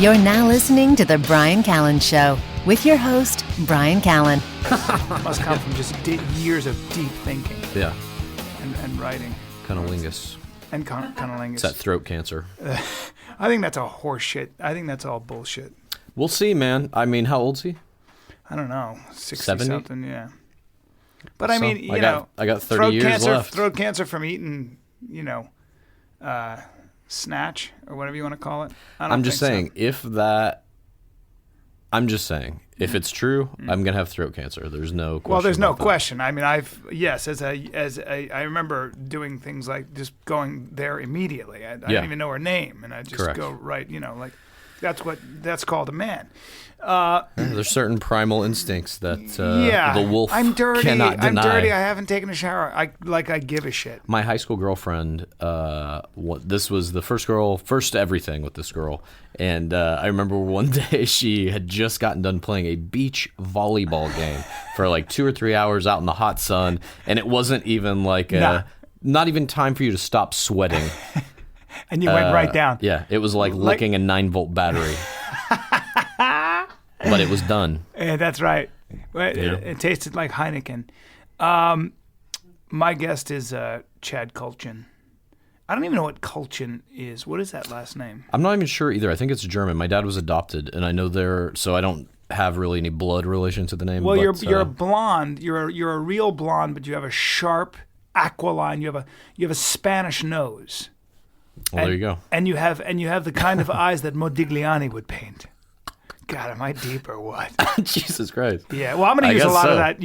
You're now listening to The Bryan Callen Show with your host, Bryan Callen. Must come from just years of deep thinking. Yeah. And writing. Cunnilingus. And cunnilingus. It's that throat cancer. I think that's all horse shit. I think that's all bullshit. We'll see, man. I mean, how old's he? I don't know. 60 70? something, yeah. But I mean, you know. I got 30 years left. Throat cancer from eating, snatch or whatever you want to call it. I'm just saying, if it's true, I'm gonna have throat cancer. There's no question. Well, there's no that. question. I mean, I remember doing things like just going there immediately. I didn't even know her name, and I just go right. That's called a man. There's certain primal instincts that the wolf I'm dirty. cannot deny. I'm dirty. I haven't taken a shower. I give a shit. My high school girlfriend, this was the first everything with this girl. And I remember one day she had just gotten done playing a beach volleyball game for like 2 or 3 hours out in the hot sun. And it wasn't even not even time for you to stop sweating. And you went right down. Yeah, it was like licking a 9-volt battery. But it was done. Yeah, that's right. It tasted like Heineken. My guest is Chad Kultgen. I don't even know what Kultgen is. What is that last name? I'm not even sure either. I think it's German. My dad was adopted, and I know so I don't have really any blood relation to the name. Well, you're a blonde. You're a real blonde, but you have a sharp aquiline. You have a Spanish nose. Well, there you go. And you have the kind of eyes that Modigliani would paint. God, am I deep or what? Jesus Christ. Yeah, well, I'm going to use a lot of that.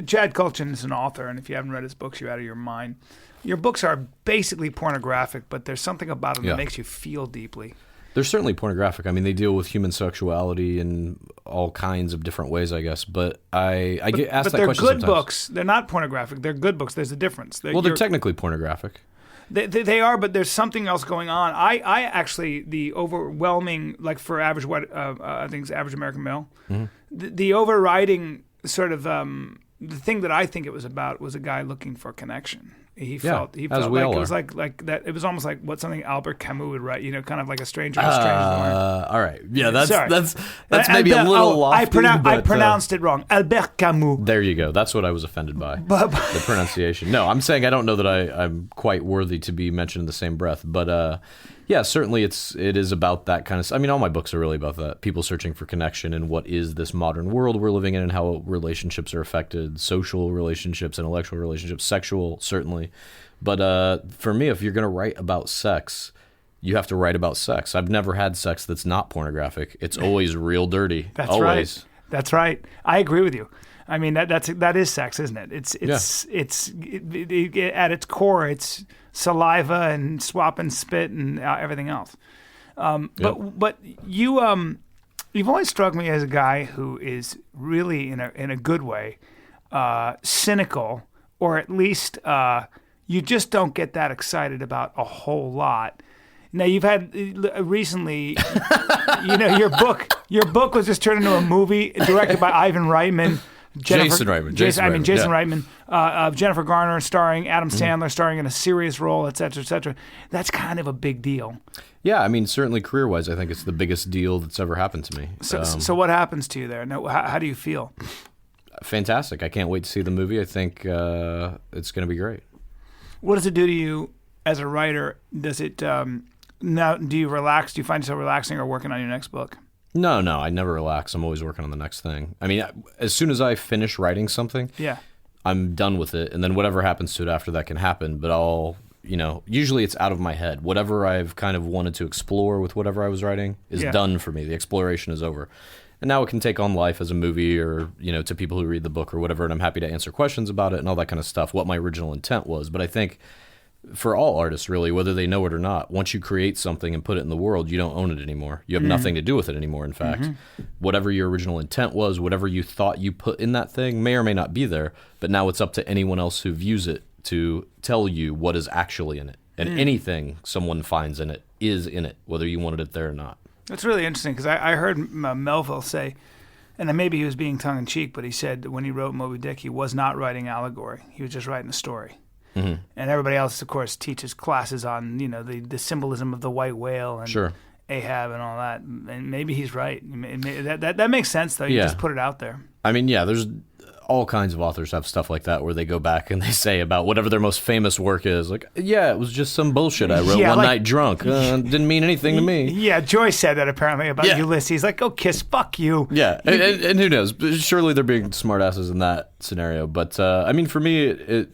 Chad Kultgen is an author, and if you haven't read his books, you're out of your mind. Your books are basically pornographic, but there's something about them that makes you feel deeply. They're certainly pornographic. I mean, they deal with human sexuality in all kinds of different ways, I guess. But I get asked that question sometimes. But they're good books. They're not pornographic. They're good books. There's a difference. They're technically pornographic. They are, but there's something else going on. I actually, the overwhelming, like for average, I think it's average American male, the overriding sort of the thing that I think it was about was a guy looking for connection. He felt like it was like that. It was almost like what something Albert Camus would write. Kind of like a stranger in a strange land. All right, yeah, that's maybe a little lofty. I pronounced it wrong. Albert Camus. There you go. That's what I was offended by. The pronunciation. No, I'm saying I don't know that I'm quite worthy to be mentioned in the same breath. But yeah, certainly it is about that kind of stuff. I mean, all my books are really about that. People searching for connection and what is this modern world we're living in and how relationships are affected, social relationships, intellectual relationships, sexual, certainly. But for me, if you're going to write about sex, you have to write about sex. I've never had sex that's not pornographic. It's always real dirty. That's always. Right. That's right. I agree with you. I mean, that is sex, isn't it? It's at its core, it's saliva and swap and spit and everything else. But you've always struck me as a guy who is really in a good way cynical, or at least you just don't get that excited about a whole lot. Now you've had recently, your book was just turned into a movie directed by Ivan Reitman. Jason Reitman. Jennifer Garner starring, Adam Sandler starring in a serious role, et cetera, et cetera. That's kind of a big deal. Yeah, I mean, certainly career-wise, I think it's the biggest deal that's ever happened to me. So what happens to you there? Now, how do you feel? Fantastic. I can't wait to see the movie. I think it's going to be great. What does it do to you as a writer? Does it now? Do you relax? Do you find yourself relaxing or working on your next book? No, I never relax. I'm always working on the next thing. I mean, as soon as I finish writing something, I'm done with it, and then whatever happens to it after that can happen. But usually it's out of my head. Whatever I've kind of wanted to explore with whatever I was writing is done for me. The exploration is over. And now it can take on life as a movie or, to people who read the book or whatever, and I'm happy to answer questions about it and all that kind of stuff, what my original intent was. But I think for all artists, really, whether they know it or not, once you create something and put it in the world, you don't own it anymore. You have nothing to do with it anymore, in fact. Whatever your original intent was, whatever you thought you put in that thing may or may not be there, but now it's up to anyone else who views it to tell you what is actually in it. And anything someone finds in it is in it, whether you wanted it there or not. That's really interesting, because I heard Melville say, and maybe he was being tongue-in-cheek, but he said when he wrote Moby Dick, he was not writing allegory. He was just writing a story. And everybody else, of course, teaches classes on the symbolism of the white whale and Ahab and all that. And maybe he's right. That makes sense, though. You just put it out there. I mean, yeah, there's all kinds of authors have stuff like that where they go back and they say about whatever their most famous work is. Like, yeah, it was just some bullshit I wrote one night drunk. Didn't mean anything to me. Yeah, Joyce said that apparently about Ulysses. Like, oh, kiss, fuck you. Yeah, and who knows? Surely they're being smartasses in that scenario. But, I mean, for me,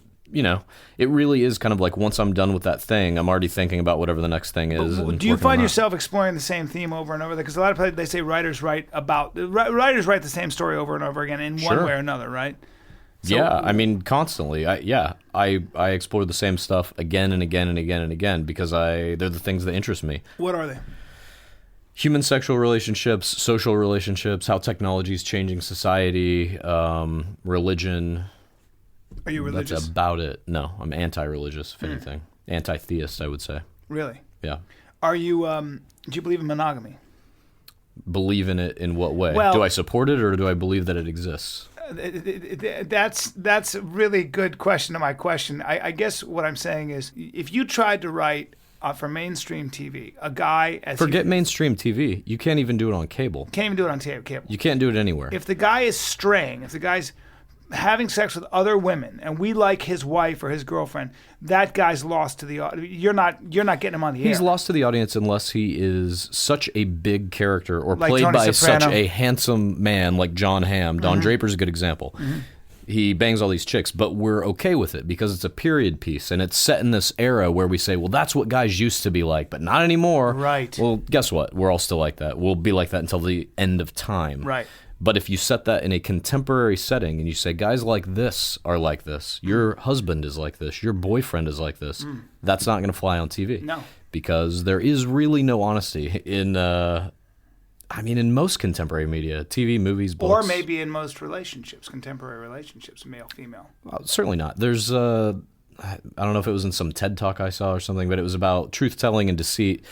it really is kind of like once I'm done with that thing, I'm already thinking about whatever the next thing is. Do you find yourself exploring the same theme over and over? Because a lot of places, they say writers write the same story over and over again in one way or another, right? So, yeah, I mean, constantly. I explore the same stuff again and again and again and again because they're the things that interest me. What are they? Human sexual relationships, social relationships, how technology is changing society, religion. Are you religious? That's about it. No, I'm anti-religious, if anything. Anti-theist, I would say. Really? Yeah. Are you, do you believe in monogamy? Believe in it in what way? Well, do I support it or do I believe that it exists? That's a really good question to my question. I guess what I'm saying is if you tried to write for mainstream TV, a guy... Forget mainstream TV. You can't even do it on cable. Can't even do it on cable. You can't do it anywhere. If the guy is straying, if the guy's having sex with other women, and we like his wife or his girlfriend, that guy's lost to the audience. You're not getting him on the air. He's lost to the audience unless he is such a big character or like played Tony by Soprano. Such a handsome man like John Hamm. Don Draper's a good example. He bangs all these chicks, but we're okay with it because it's a period piece and it's set in this era where we say, well, that's what guys used to be like, but not anymore. Right. Well, guess what? We're all still like that. We'll be like that until the end of time. Right. But if you set that in a contemporary setting and you say, guys like this are like this, your husband is like this, your boyfriend is like this, that's not going to fly on TV. No. Because there is really no honesty in most contemporary media, TV, movies, books. Or maybe in most relationships, contemporary relationships, male, female. Certainly not. There's, I don't know if it was in some TED Talk I saw or something, but it was about truth-telling and deceit.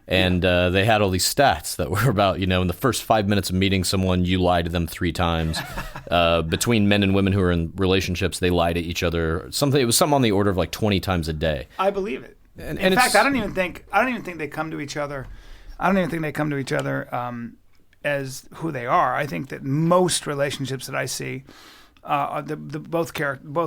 And they had all these stats that were about, in the first 5 minutes of meeting someone, you lie to them 3 times. Between men and women who are in relationships, they lie to each other. It was something on the order of like 20 times a day. I believe it. In fact, I don't even think they come to each other. I don't even think they come to each other as who they are. I think that most relationships that I see, both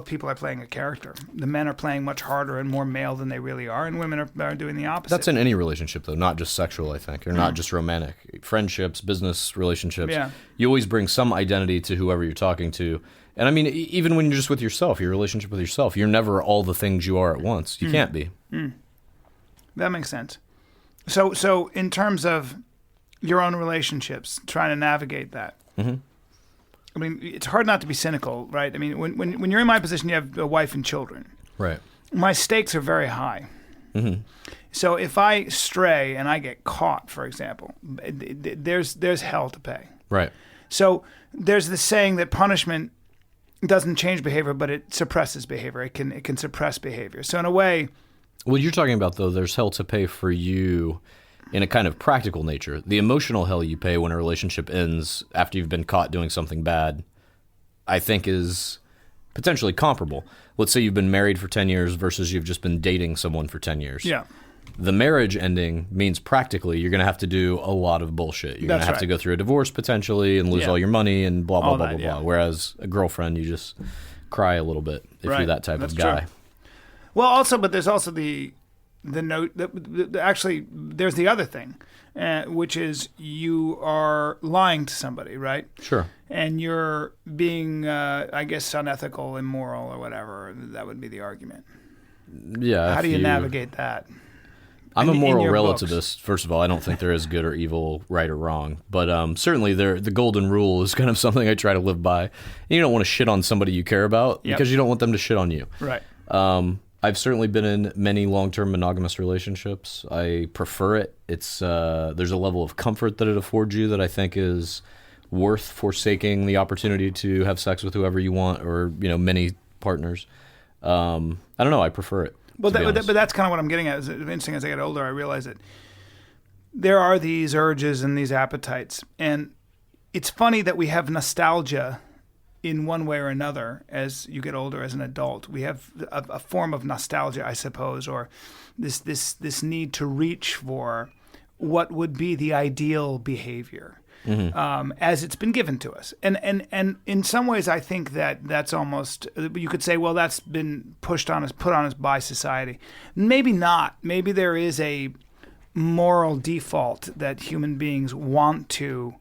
people are playing a character. The men are playing much harder and more male than they really are, and women are doing the opposite. That's in any relationship, though, not just sexual, I think, or not just romantic. Friendships, business relationships. Yeah. You always bring some identity to whoever you're talking to. And I mean, even when you're just with yourself, your relationship with yourself, you're never all the things you are at once. You can't be. That makes sense. So in terms of your own relationships, trying to navigate that, I mean, it's hard not to be cynical, right? I mean, when you're in my position, you have a wife and children. Right. My stakes are very high. So if I stray and I get caught, for example, there's hell to pay. Right. So there's this saying that punishment doesn't change behavior, but it suppresses behavior. It can suppress behavior. So in a way... What you're talking about, though, there's hell to pay for you in a kind of practical nature. The emotional hell you pay when a relationship ends after you've been caught doing something bad, I think is potentially comparable. Let's say you've been married for 10 years versus you've just been dating someone for 10 years. Yeah. The marriage ending means practically you're going to have to do a lot of bullshit. You're going to have to go through a divorce potentially and lose all your money and blah, blah, blah, blah, blah. Whereas a girlfriend, you just cry a little bit if you're that type of guy. True. Well, but there's also the note that actually there's the other thing, which is you are lying to somebody, right? Sure. And you're being, I guess, unethical, immoral, or whatever. That would be the argument. Yeah. How do you navigate that? I'm a moral relativist. First of all, I don't think there is good or evil, right or wrong. But certainly the golden rule is kind of something I try to live by. And you don't want to shit on somebody you care about because you don't want them to shit on you. Right. I've certainly been in many long-term monogamous relationships. I prefer it. It's there's a level of comfort that it affords you that I think is worth forsaking the opportunity to have sex with whoever you want or many partners. I don't know. I prefer it. But that's kind of what I'm getting at. It's interesting as I get older, I realize that there are these urges and these appetites. And it's funny that we have nostalgia in one way or another as you get older as an adult. We have a form of nostalgia, I suppose, or this need to reach for what would be the ideal behavior. As it's been given to us. And in some ways, I think that's almost, you could say, well, that's been put on us by society. Maybe not. Maybe there is a moral default that human beings want to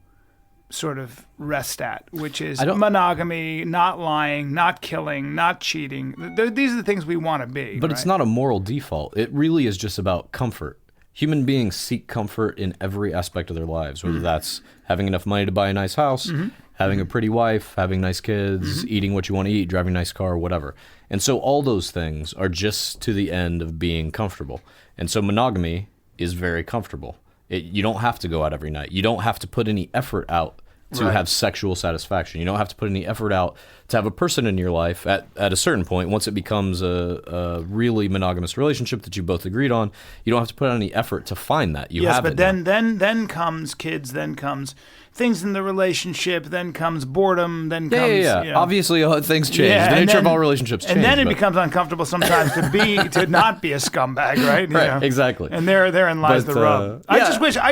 sort of rest at, which is monogamy, not lying, not killing, not cheating. These are the things we want to be. But it's not a moral default. It really is just about comfort. Human beings seek comfort in every aspect of their lives, whether that's having enough money to buy a nice house, having a pretty wife, having nice kids, eating what you want to eat, driving a nice car, whatever. And so all those things are just to the end of being comfortable. And so monogamy is very comfortable. You don't have to go out every night. You don't have to put any effort out to have sexual satisfaction. You don't have to put any effort out to have a person in your life at a certain point. Once it becomes a really monogamous relationship that you both agreed on, you don't have to put out any effort to find that. You have but it then comes kids, then comes things in the relationship, then comes boredom, then comes... Yeah. You know, obviously, things change. The nature of all relationships change. And then it becomes uncomfortable sometimes to not be a scumbag, right? Right, exactly. And therein lies the rub. I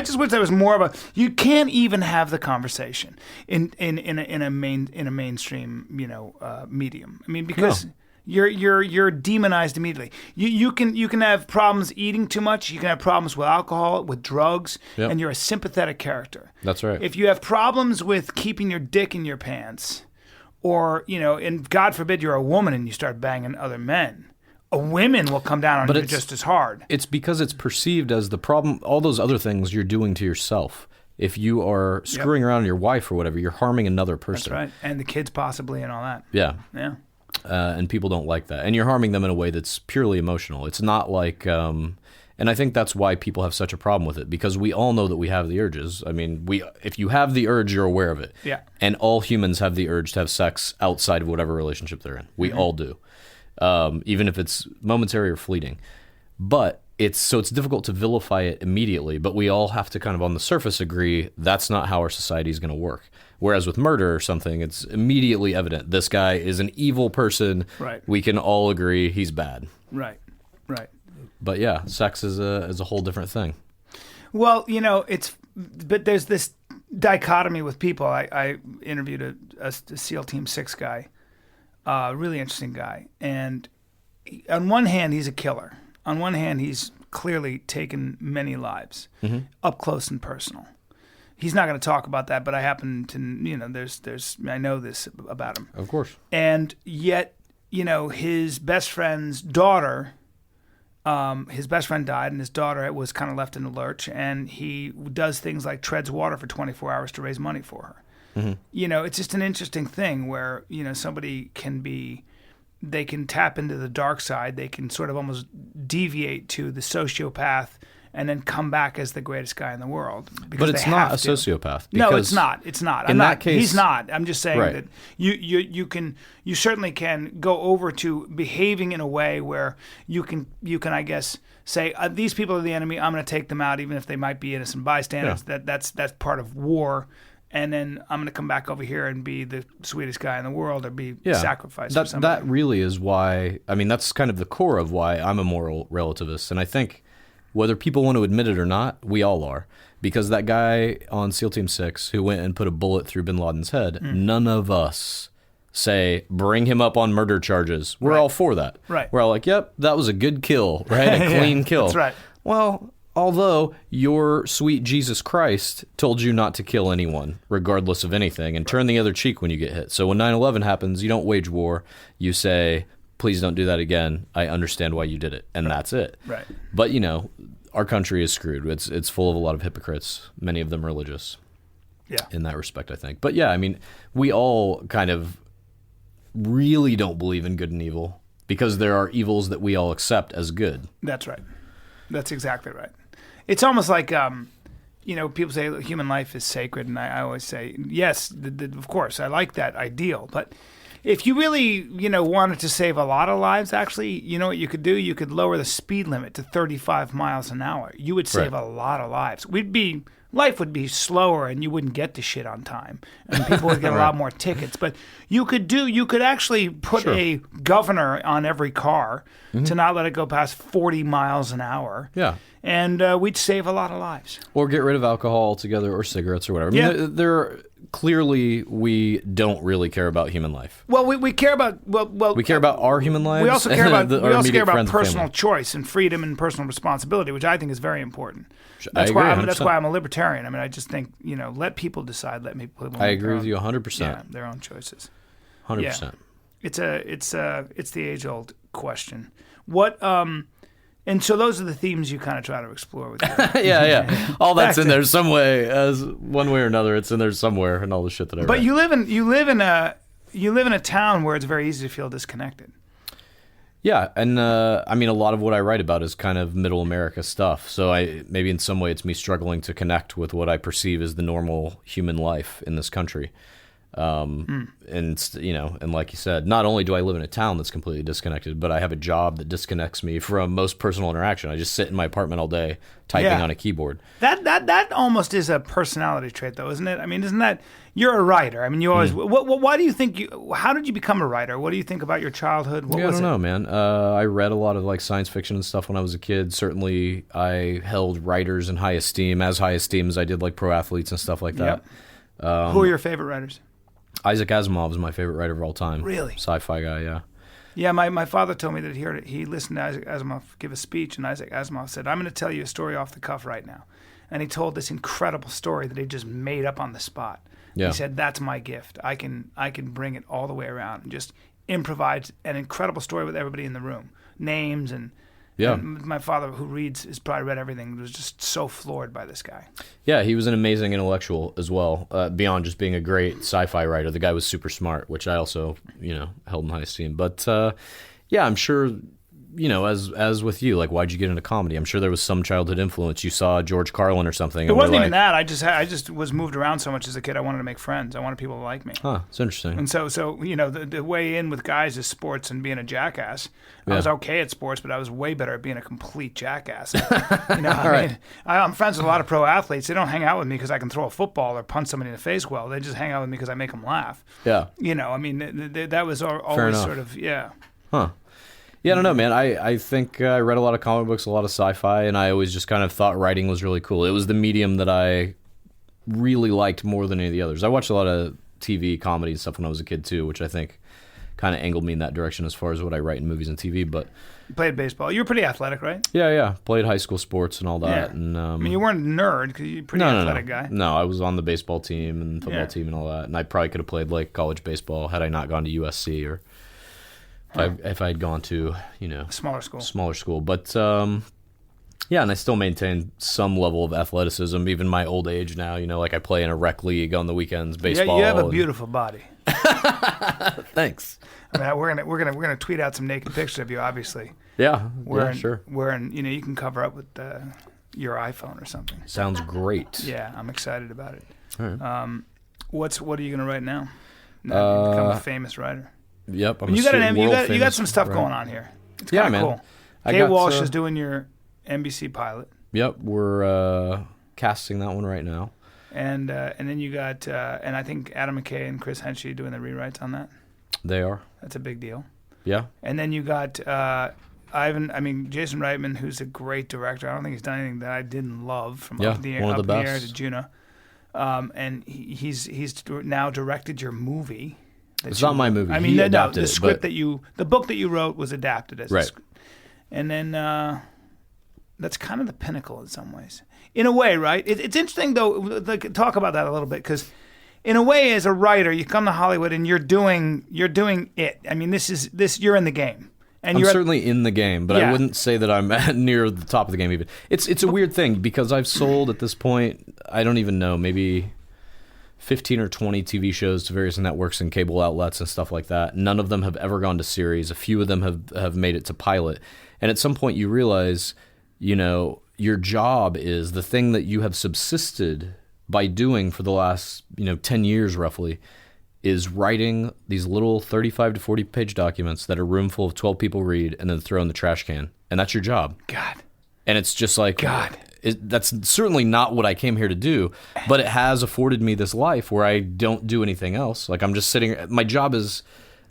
just wish there was more of a... You can't even have the conversation in a mainstream, medium. I mean, because... No. You're demonized immediately. You can have problems eating too much. You can have problems with alcohol, with drugs, and you're a sympathetic character. That's right. If you have problems with keeping your dick in your pants, or and God forbid you're a woman and you start banging other men, women will come down on you just as hard. It's because it's perceived as the problem. All those other things you're doing to yourself. If you are screwing around your wife or whatever, you're harming another person. That's right, and the kids possibly and all that. Yeah. And people don't like that. And you're harming them in a way that's purely emotional. It's not like, and I think that's why people have such a problem with it, because we all know that we have the urges. I mean, if you have the urge, you're aware of it. Yeah. And all humans have the urge to have sex outside of whatever relationship they're in. We all do, even if it's momentary or fleeting. But it's difficult to vilify it immediately, but we all have to kind of on the surface agree that's not how our society is going to work. Whereas with murder or something, it's immediately evident this guy is an evil person. Right. We can all agree he's bad. Right. But yeah, sex is a whole different thing. Well, but there's this dichotomy with people. I interviewed a SEAL Team 6 guy, a really interesting guy, and on one hand he's a killer. On one hand, he's clearly taken many lives, up close and personal. He's not going to talk about that, but I happen to, I know this about him. Of course. And yet, his best friend's daughter, his best friend died, and his daughter was kind of left in the lurch, and he does things like treads water for 24 hours to raise money for her. It's just an interesting thing where, somebody can be... They can tap into the dark side. They can sort of almost deviate to the sociopath and then come back as the greatest guy in the world. But it's not a sociopath. No, it's not. It's not. In that case, he's not. I'm just saying that you certainly can go over to behaving in a way where you can I guess say these people are the enemy. I'm going to take them out, even if they might be innocent bystanders. Yeah. That's part of war. And then I'm going to come back over here and be the sweetest guy in the world or be sacrificed for somebody. That really is why, that's kind of the core of why I'm a moral relativist. And I think whether people want to admit it or not, we all are. Because that guy on SEAL Team 6 who went and put a bullet through bin Laden's head, none of us say, bring him up on murder charges. We're all for that. Right. We're all like, yep, that was a good kill, right? A clean kill. That's right. Well... Although your sweet Jesus Christ told you not to kill anyone, regardless of anything, and turn the other cheek when you get hit. So when 9/11 happens, you don't wage war. You say, please don't do that again. I understand why you did it. And that's it. Right. But, our country is screwed. It's full of a lot of hypocrites, many of them religious. Yeah. In that respect, I think. But, yeah, we all kind of really don't believe in good and evil because there are evils that we all accept as good. That's right. That's exactly right. It's almost like, people say human life is sacred, and I always say, yes, of course, I like that ideal, but If you really, wanted to save a lot of lives, actually, you know what you could do? You could lower the speed limit to 35 miles an hour. You would save a lot of lives. Life would be slower, and you wouldn't get to shit on time, and people would get a lot more tickets. But you could actually put a governor on every car to not let it go past 40 miles an hour. Yeah. And we'd save a lot of lives. Or get rid of alcohol altogether, or cigarettes, or whatever. I mean, clearly, we don't really care about human life. Well, we care about we care about our human lives. We also care about personal and choice and freedom and personal responsibility, which I think is very important. That's why I'm a libertarian. I mean, I just think let people decide. Let people. I agree with you 100%. Yeah, their own choices. 100%. Yeah. It's the age-old question. What and so those are the themes you kind of try to explore with you. yeah. All that's in there some way, as one way or another. It's in there somewhere, and all the shit that I read. But you live in a town where it's very easy to feel disconnected. Yeah, and I mean, a lot of what I write about is kind of middle America stuff. So maybe in some way it's me struggling to connect with what I perceive as the normal human life in this country. And like you said, not only do I live in a town that's completely disconnected, but I have a job that disconnects me from most personal interaction. I just sit in my apartment all day typing on a keyboard. That almost is a personality trait, though, isn't it? I mean, isn't that you're a writer? I mean, you always. Why do you think how did you become a writer? What do you think about your childhood? I don't know, man. I read a lot of like science fiction and stuff when I was a kid. Certainly, I held writers in high esteem, as I did like pro athletes and stuff like that. Yep. Who are your favorite writers? Isaac Asimov is my favorite writer of all time. Really? Sci-fi guy, yeah. Yeah, my father told me that he listened to Isaac Asimov give a speech, and Isaac Asimov said, "I'm going to tell you a story off the cuff right now." And he told this incredible story that he just made up on the spot. Yeah. He said, "That's my gift. I can bring it all the way around and just improvise an incredible story with everybody in the room, names and." Yeah. And my father, who has probably read everything, was just so floored by this guy. Yeah, he was an amazing intellectual as well, beyond just being a great sci-fi writer. The guy was super smart, which I also, held in high esteem. But, I'm sure, as with you, like, why'd you get into comedy? I'm sure there was some childhood influence. You saw George Carlin or something. It wasn't even that. I just was moved around so much as a kid. I wanted to make friends. I wanted people to like me. Huh, it's interesting. And so the way in with guys is sports and being a jackass. I was okay at sports, but I was way better at being a complete jackass. I'm friends with a lot of pro athletes. They don't hang out with me because I can throw a football or punch somebody in the face well. They just hang out with me because I make them laugh. Yeah. That was always sort of, yeah. Huh. Yeah, I don't know, man. I think I read a lot of comic books, a lot of sci-fi, and I always just kind of thought writing was really cool. It was the medium that I really liked more than any of the others. I watched a lot of TV, comedy and stuff when I was a kid, too, which I think kind of angled me in that direction as far as what I write in movies and TV. But you played baseball. You were pretty athletic, right? Yeah. Played high school sports and all that. Yeah. And, you weren't a nerd because you're a pretty athletic guy. No, I was on the baseball team and football team and all that. And I probably could have played like college baseball had I not gone to USC or... If I had gone to, a smaller school. But, and I still maintain some level of athleticism, even my old age now, like I play in a rec league on the weekends, baseball. Yeah, you have a beautiful body. Thanks. I mean, we're gonna tweet out some naked pictures of you, obviously. Yeah, sure. Wearing, you can cover up with your iPhone or something. Sounds great. Yeah, I'm excited about it. All right. What are you gonna write now? Now you become a famous writer. Yep, you got some stuff going on here. It's kind of cool. Kate Walsh is doing your NBC pilot. Yep, we're casting that one right now. And then you got and I think Adam McKay and Chris Henchy doing the rewrites on that. They are. That's a big deal. Yeah. And then you got Jason Reitman, who's a great director. I don't think he's done anything that I didn't love from Up in the Air to Juno. And he's now directed your movie. It's not my movie. I mean, the script the book that you wrote was adapted as a script. And then that's kind of the pinnacle in some ways. In a way, right? It's interesting, though, talk about that a little bit, because in a way, as a writer, you come to Hollywood and you're doing it. I mean, you're in the game. And I'm certainly in the game, but I wouldn't say that I'm near the top of the game even. It's a weird thing, because I've sold at this point, I don't even know, maybe 15 or 20 TV shows to various networks and cable outlets and stuff like that. None of them have ever gone to series. A few of them have made it to pilot. And at some point you realize, your job is the thing that you have subsisted by doing for the last, 10 years roughly, is writing these little 35 to 40 page documents that a room full of 12 people read and then throw in the trash can. And that's your job. God. And it's just like, God. That's certainly not what I came here to do, but it has afforded me this life where I don't do anything else. Like I'm just sitting, my job is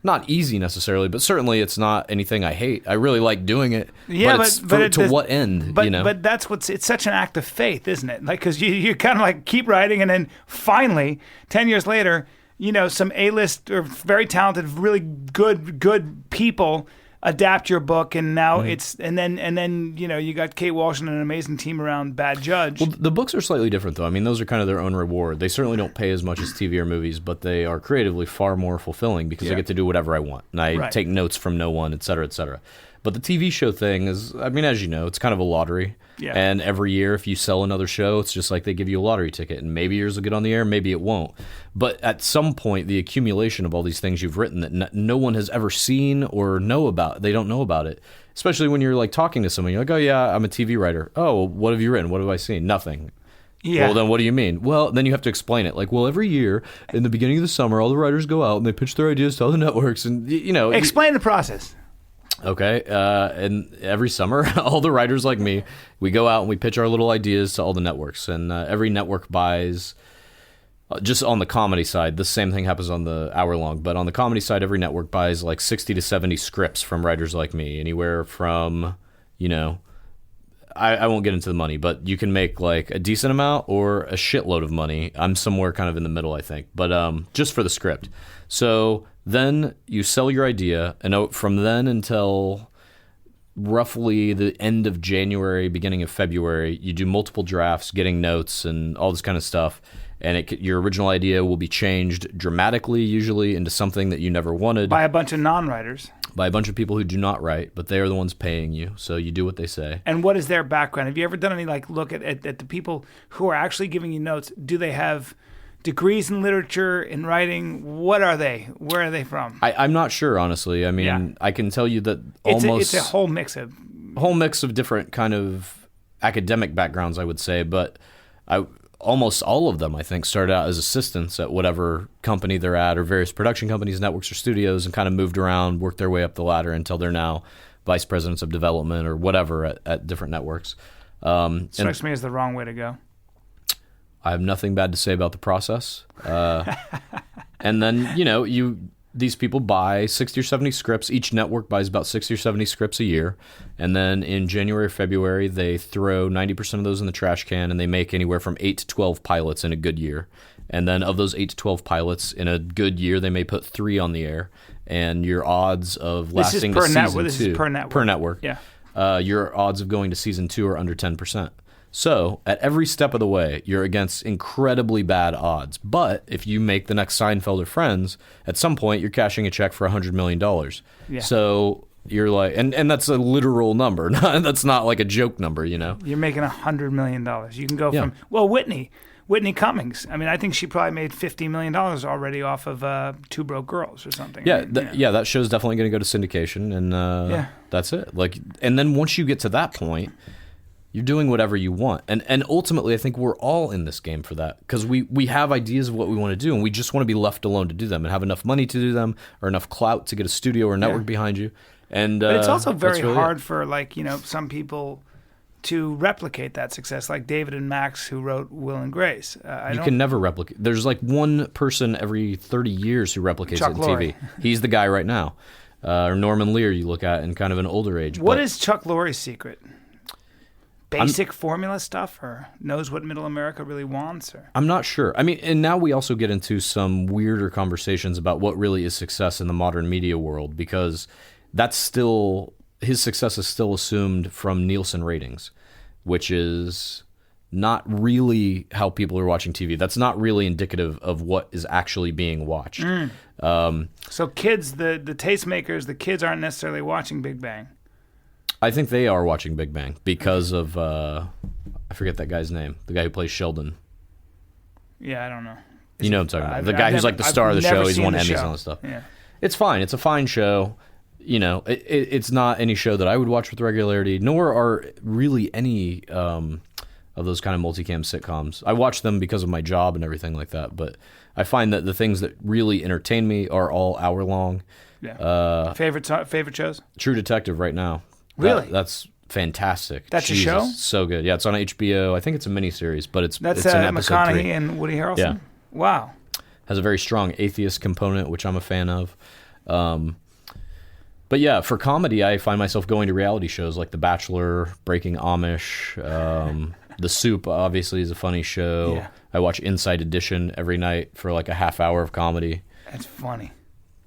not easy necessarily, but certainly it's not anything I hate. I really like doing it. Yeah, but to what end? But that's it's such an act of faith, isn't it? Like, because you kind of like keep writing, and then finally, 10 years later, some A-list or very talented, really good people adapt your book, and now it's and then you got Kate Walsh and an amazing team around Bad Judge. Well, the books are slightly different though. I mean, those are kind of their own reward. They certainly don't pay as much as TV or movies, but they are creatively far more fulfilling because I get to do whatever I want, and I take notes from no one, et cetera, et cetera. But the TV show thing is, I mean, as you know, it's kind of a lottery. Yeah. And every year, if you sell another show, it's just like they give you a lottery ticket, and maybe yours will get on the air, maybe it won't. But at some point, the accumulation of all these things you've written that no one has ever seen or know about, they don't know about it. Especially when you're like talking to someone, you're like, oh yeah, I'm a TV writer. Oh, what have you written? What have I seen? Nothing. Yeah. Well, then what do you mean? Well, then you have to explain it. Like, well, every year in the beginning of the summer, all the writers go out and they pitch their ideas to all the networks, and explain the process. Okay, and every summer, all the writers like me, we go out and we pitch our little ideas to all the networks, and every network buys, just on the comedy side, the same thing happens on the hour-long, but on the comedy side, every network buys like 60 to 70 scripts from writers like me, anywhere from, I won't get into the money, but you can make like a decent amount or a shitload of money. I'm somewhere kind of in the middle, I think, but just for the script. So then you sell your idea, and from then until roughly the end of January, beginning of February, you do multiple drafts, getting notes and all this kind of stuff, and your original idea will be changed dramatically, usually, into something that you never wanted. By a bunch of non-writers. By a bunch of people who do not write, but they are the ones paying you, so you do what they say. And what is their background? Have you ever done any look at the people who are actually giving you notes? Do they have degrees in literature, in writing? What are they? Where are they from? I'm not sure, honestly. I mean, I can tell you that it's a whole mix of different kind of academic backgrounds, I would say, but almost all of them, I think, started out as assistants at whatever company they're at, or various production companies, networks, or studios, and kind of moved around, worked their way up the ladder until they're now vice presidents of development or whatever at different networks. Strikes me as the wrong way to go. I have nothing bad to say about the process. And then, these people buy 60 or 70 scripts. Each network buys about 60 or 70 scripts a year. And then in January or February, they throw 90% of those in the trash can, and they make anywhere from 8 to 12 pilots in a good year. And then of those 8 to 12 pilots in a good year, they may put 3 on the air. And your odds of lasting to season 2... This is per network. Per network. Yeah. Your odds of going to season 2 are under 10%. So, at every step of the way, you're against incredibly bad odds. But if you make the next Seinfeld or Friends, at some point, you're cashing a check for $100 million. Yeah. So, you're like, and that's a literal number. That's not like a joke number, You're making $100 million. You can go from, Whitney Cummings. I mean, I think she probably made $50 million already off of Two Broke Girls or something. Yeah, that show's definitely going to go to syndication, and that's it. And then once you get to that point, you're doing whatever you want. And ultimately, I think we're all in this game for that, because we have ideas of what we want to do, and we just want to be left alone to do them and have enough money to do them, or enough clout to get a studio or network behind you. And but it's also very hard for some people to replicate that success, like David and Max, who wrote Will and Grace. You can never replicate. There's like one person every 30 years who replicates it in Lorre. TV. He's the guy right now. Or Norman Lear, you look at in kind of an older age. What is Chuck Lorre's secret? Basic formula stuff, or knows what middle America really wants? Or I'm not sure. I mean, and now we also get into some weirder conversations about what really is success in the modern media world, because that's still, his success is still assumed from Nielsen ratings, which is not really how people are watching TV. That's not really indicative of what is actually being watched. So kids, the tastemakers, the kids aren't necessarily watching Big Bang. I think they are watching Big Bang because of, I forget that guy's name, the guy who plays Sheldon. Yeah, I don't know. You know what I'm talking about. The guy who's like the star of the show. He's won Emmys and all that stuff. Yeah. It's fine. It's a fine show. It's not any show that I would watch with regularity, nor are really any of those kind of multicam sitcoms. I watch them because of my job and everything like that, but I find that the things that really entertain me are all hour long. Yeah. Favorite shows? True Detective right now. Really? That's fantastic. That's Jesus, a show? So good. Yeah, it's on HBO. I think it's a miniseries, but it's That's it's an episode McConaughey 3. and Woody Harrelson? Yeah. Wow. Has a very strong atheist component, which I'm a fan of. But yeah, for comedy, I find myself going to reality shows like The Bachelor, Breaking Amish, The Soup obviously is a funny show. Yeah. I watch Inside Edition every night for like a half hour of comedy. That's funny.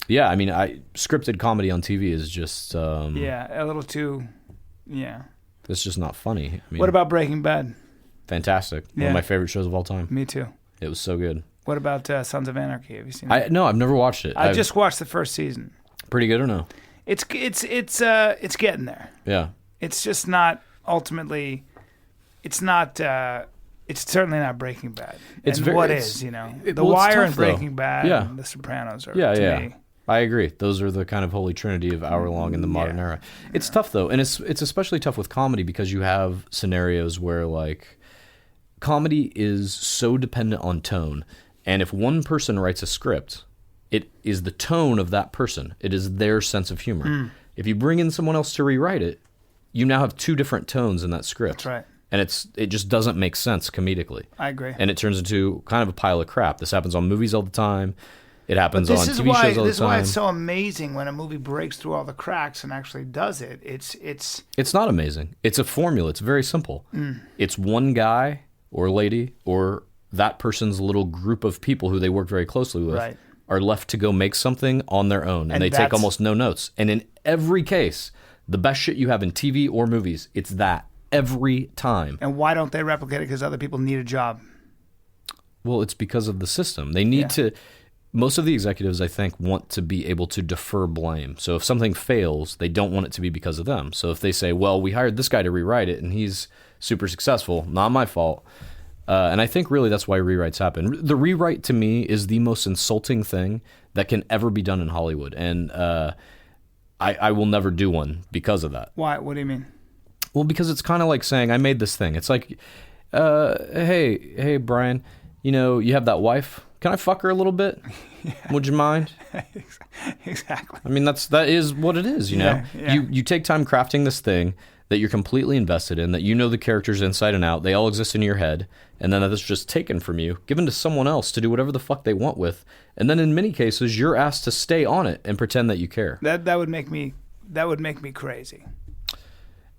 Yeah, I mean, scripted comedy on TV is just... a little too... Yeah. It's just not funny. I mean, what about Breaking Bad? Fantastic. One of my favorite shows of all time. Me too. It was so good. What about Sons of Anarchy? Have you seen it? No, I've never watched it. I just watched the first season. Pretty good or no? It's getting there. Yeah. It's just not ultimately. It's not. It's certainly not Breaking Bad. What is, you know? The Wire and Breaking Bad and The Sopranos are, to me. I agree. Those are the kind of holy trinity of hour-long in the modern era. It's tough, though, and it's especially tough with comedy because you have scenarios where, like, comedy is so dependent on tone, and if one person writes a script, it is the tone of that person. It is their sense of humor. If you bring in someone else to rewrite it, you now have two different tones in that script. That's right. And it just doesn't make sense comedically. I agree. And it turns into kind of a pile of crap. This happens on movies all the time. It happens on TV shows all the time. This is why it's so amazing when a movie breaks through all the cracks and actually does it. It's not amazing. It's a formula. It's very simple. It's one guy or lady or that person's little group of people who they work very closely with are left to go make something on their own. And they take almost no notes. And in every case, the best shit you have in TV or movies, it's that. Every time. And why don't they replicate it? Because other people need a job. Well, it's because of the system. They need to... Most of the executives, I think, want to be able to defer blame. So if something fails, they don't want it to be because of them. So if they say, well, we hired this guy to rewrite it, and he's super successful, not my fault. And I think really that's why rewrites happen. The rewrite, to me, is the most insulting thing that can ever be done in Hollywood. And I will never do one because of that. Why? What do you mean? Well, because it's kind of like saying, I made this thing. It's like, hey, Bryan, you know, you have that wife. Can I fuck her a little bit? Would you mind? Exactly. I mean, that is what it is, you know? Yeah. You take time crafting this thing that you're completely invested in, that you know the characters inside and out. They all exist in your head. And then that's just taken from you, given to someone else to do whatever the fuck they want with. And then in many cases, you're asked to stay on it and pretend that you care. That would make me crazy.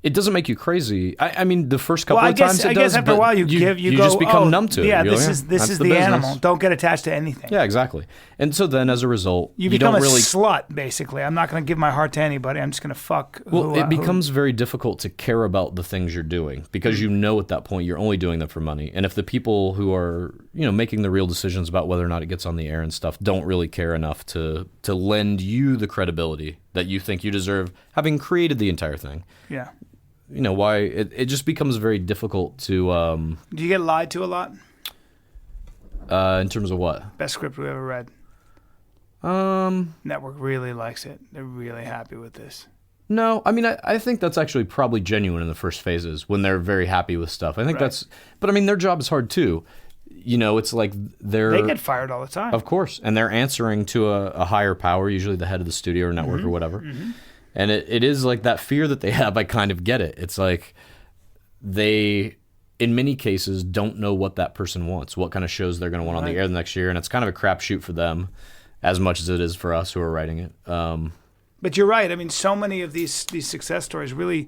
It doesn't make you crazy. I mean, the first couple of times it does. I guess after a while you just become numb to it. Yeah, this is the animal. Don't get attached to anything. Yeah, exactly. And so then, as a result, you become don't a really slut. Basically, I'm not going to give my heart to anybody. I'm just going to fuck. Well, it becomes very difficult to care about the things you're doing because you know at that point you're only doing them for money. And if the people who are making the real decisions about whether or not it gets on the air and stuff don't really care enough to lend you the credibility that you think you deserve, having created the entire thing. Yeah. Why it just becomes very difficult to... Do you get lied to a lot? In terms of what? Best script we ever read. Network really likes it. They're really happy with this. No, I mean, I think that's actually probably genuine in the first phases when they're very happy with stuff. I think that's... But I mean, their job is hard too. It's like they get fired all the time. Of course. And they're answering to a higher power, usually the head of the studio or network or whatever. Mm-hmm. And it is like that fear that they have. I kind of get it. It's like they, in many cases, don't know what that person wants, what kind of shows they're going to want on the air the next year. And it's kind of a crapshoot for them as much as it is for us who are writing it. But you're right. I mean, so many of these success stories really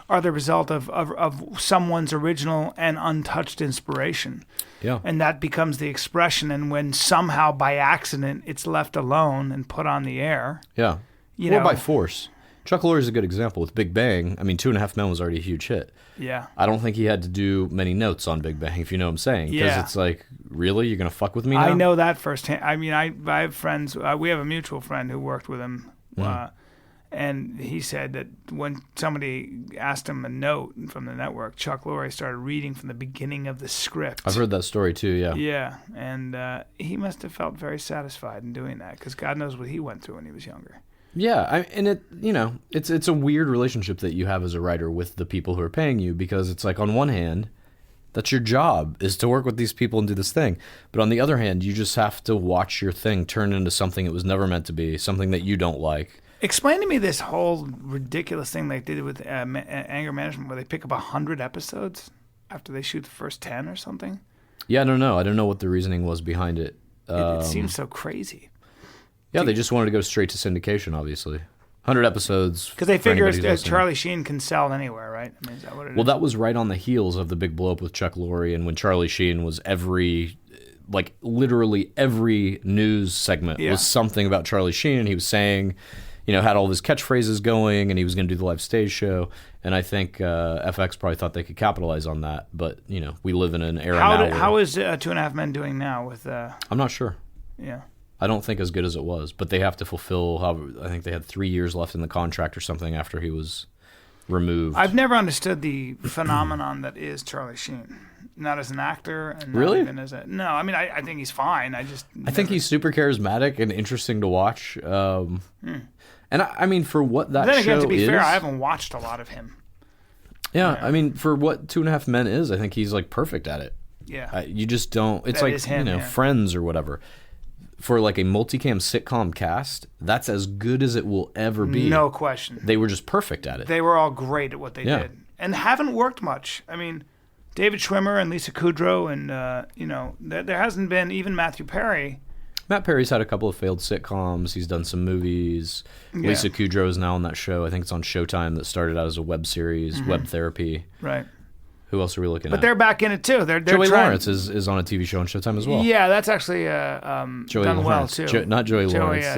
are the result of someone's original and untouched inspiration. Yeah. And that becomes the expression. And when somehow by accident it's left alone and put on the air. Yeah. Or by force. Chuck Lorre is a good example with Big Bang. I mean, 2.5 Men was already a huge hit. Yeah. I don't think he had to do many notes on Big Bang, if you know what I'm saying. Because it's like, really? You're going to fuck with me now? I know that firsthand. I mean, I have friends. We have a mutual friend who worked with him. And he said that when somebody asked him a note from the network, Chuck Lorre started reading from the beginning of the script. I've heard that story too, yeah. Yeah. And he must have felt very satisfied in doing that because God knows what he went through when he was younger. Yeah, it's a weird relationship that you have as a writer with the people who are paying you because it's like on one hand, That's your job, is to work with these people and do this thing. But on the other hand, you just have to watch your thing turn into something it was never meant to be, something that you don't like. Explain to me this whole ridiculous thing they did with anger management, where they pick up 100 episodes after they shoot the first 10 or something. Yeah, I don't know. I don't know what the reasoning was behind it. It seems so crazy. Yeah, they just wanted to go straight to syndication, obviously. 100 episodes. Because they figure Charlie Sheen can sell anywhere, right? I mean, is that what it is? Well, that was right on the heels of the big blow up with Chuck Lorre, and when Charlie Sheen was literally every news segment was something about Charlie Sheen, and he was saying, had all of his catchphrases going, and he was going to do the live stage show. And I think FX probably thought they could capitalize on that. But, we live in an era now. How is 2.5 Men doing now with... I'm not sure. Yeah. I don't think as good as it was, but they have to fulfill. I think they had 3 years left in the contract or something after he was removed. I've never understood the phenomenon that is Charlie Sheen, not as an actor, and not even as a. No, I mean I think he's fine. I think he's super charismatic and interesting to watch. And I mean, for what that then again, show to be is, fair, I haven't watched a lot of him. Yeah, I mean, for what 2.5 Men is, I think he's perfect at it. Yeah, you just don't. It's that is him, Friends or whatever. For a multicam sitcom cast, that's as good as it will ever be. No question. They were just perfect at it. They were all great at what they did, and haven't worked much. I mean, David Schwimmer and Lisa Kudrow, and there hasn't been even Matthew Perry. Matt Perry's had a couple of failed sitcoms. He's done some movies. Yeah. Lisa Kudrow is now on that show. I think it's on Showtime that started out as a web series, Web Therapy. Right. Who else are we looking at? But they're back in it too. They're Joey trying... Lawrence is on a TV show on Showtime as well. Yeah, that's actually Joey done Lawrence. well too. Not Joey Lawrence.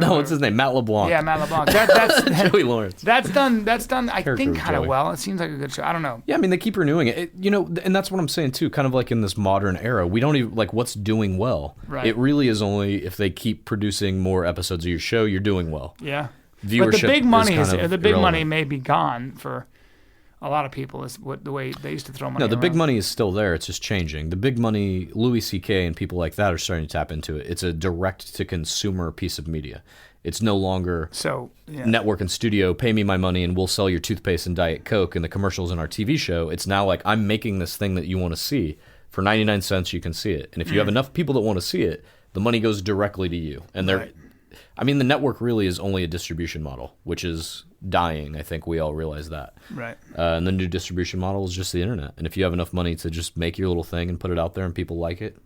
No, what's his name? Matt LeBlanc. Yeah, Matt LeBlanc. That's Joey Lawrence. That's done. I think kind of well. It seems like a good show. I don't know. Yeah, I mean they keep renewing it. And that's what I'm saying too. Kind of in this modern era, we don't even what's doing well. Right. It really is only if they keep producing more episodes of your show, you're doing well. Yeah. Viewership but the big money the big money may be gone for a lot of people. Is the way they used to throw money. No, the around. big money is still there. It's just changing. The big money, Louis C.K. and people like that are starting to tap into it. It's a direct-to-consumer piece of media. It's no longer network and studio, pay me my money and we'll sell your toothpaste and Diet Coke and the commercials in our TV show. It's now I'm making this thing that you want to see. For 99 cents, you can see it. And if you have enough people that want to see it, the money goes directly to you. And the network really is only a distribution model, which is dying. I think we all realize that. Right. And the new distribution model is just the internet. And if you have enough money to just make your little thing and put it out there and people like it,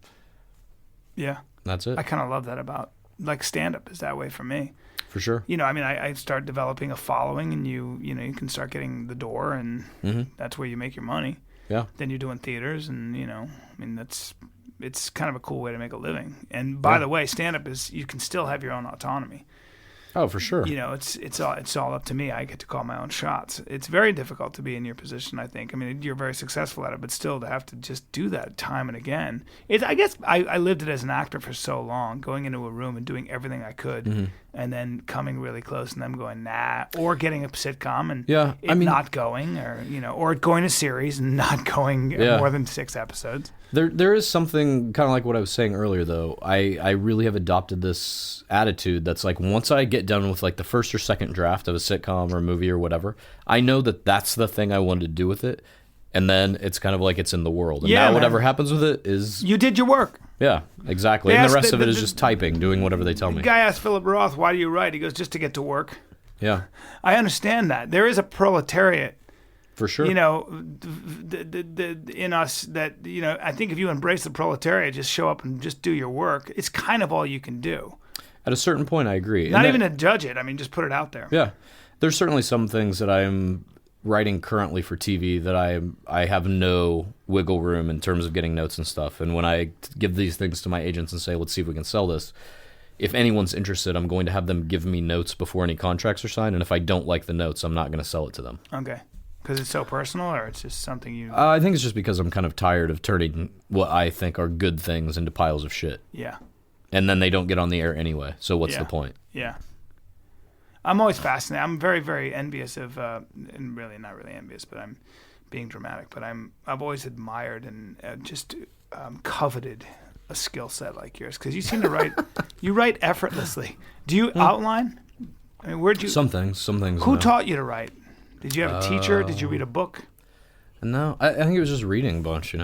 that's it. I kind of love that about stand-up is that way for me. For sure. I start developing a following, and you can start getting the door, and that's where you make your money. Yeah. Then you're doing theaters, and it's kind of a cool way to make a living. And by the way, stand-up is you can still have your own autonomy. Oh, for sure. It's all up to me. I get to call my own shots. It's very difficult to be in your position, I think. I mean, you're very successful at it, but still to have to just do that time and again. I guess I lived it as an actor for so long, going into a room and doing everything I could, and then coming really close and them going, nah, or getting a sitcom and not going, or going a series and not going more than 6 episodes. There is something kind of like what I was saying earlier, though. I really have adopted this attitude that's once I get done with the first or second draft of a sitcom or a movie or whatever, I know that that's the thing I wanted to do with it, and then it's kind of it's in the world. And now whatever happens with it is... You did your work. Yeah, exactly. And the rest of it is just typing, doing whatever they tell me. The guy asked Philip Roth, why do you write? He goes, just to get to work. Yeah. I understand that. There is a proletariat. For sure. In us that, I think if you embrace the proletariat, just show up and just do your work, it's kind of all you can do. At a certain point, I agree. Not even to judge it. I mean, just put it out there. Yeah. There's certainly some things that I'm writing currently for TV that I have no wiggle room in terms of getting notes and stuff. And when I give these things to my agents and say, let's see if we can sell this, if anyone's interested, I'm going to have them give me notes before any contracts are signed. And if I don't like the notes, I'm not going to sell it to them. Okay. Because it's so personal, or it's just something you... I think it's just because I'm kind of tired of turning what I think are good things into piles of shit. Yeah. And then they don't get on the air anyway, so what's the point? Yeah. I'm always fascinated. I'm very, very envious of... and really, not really envious, but I'm being dramatic. But I've always admired and just coveted a skill set like yours. Because you seem to write... You write effortlessly. Do you outline? I mean, where'd you... Some things. Who taught you to write? Did you have a teacher? Did you read a book? No, I think it was just reading a bunch,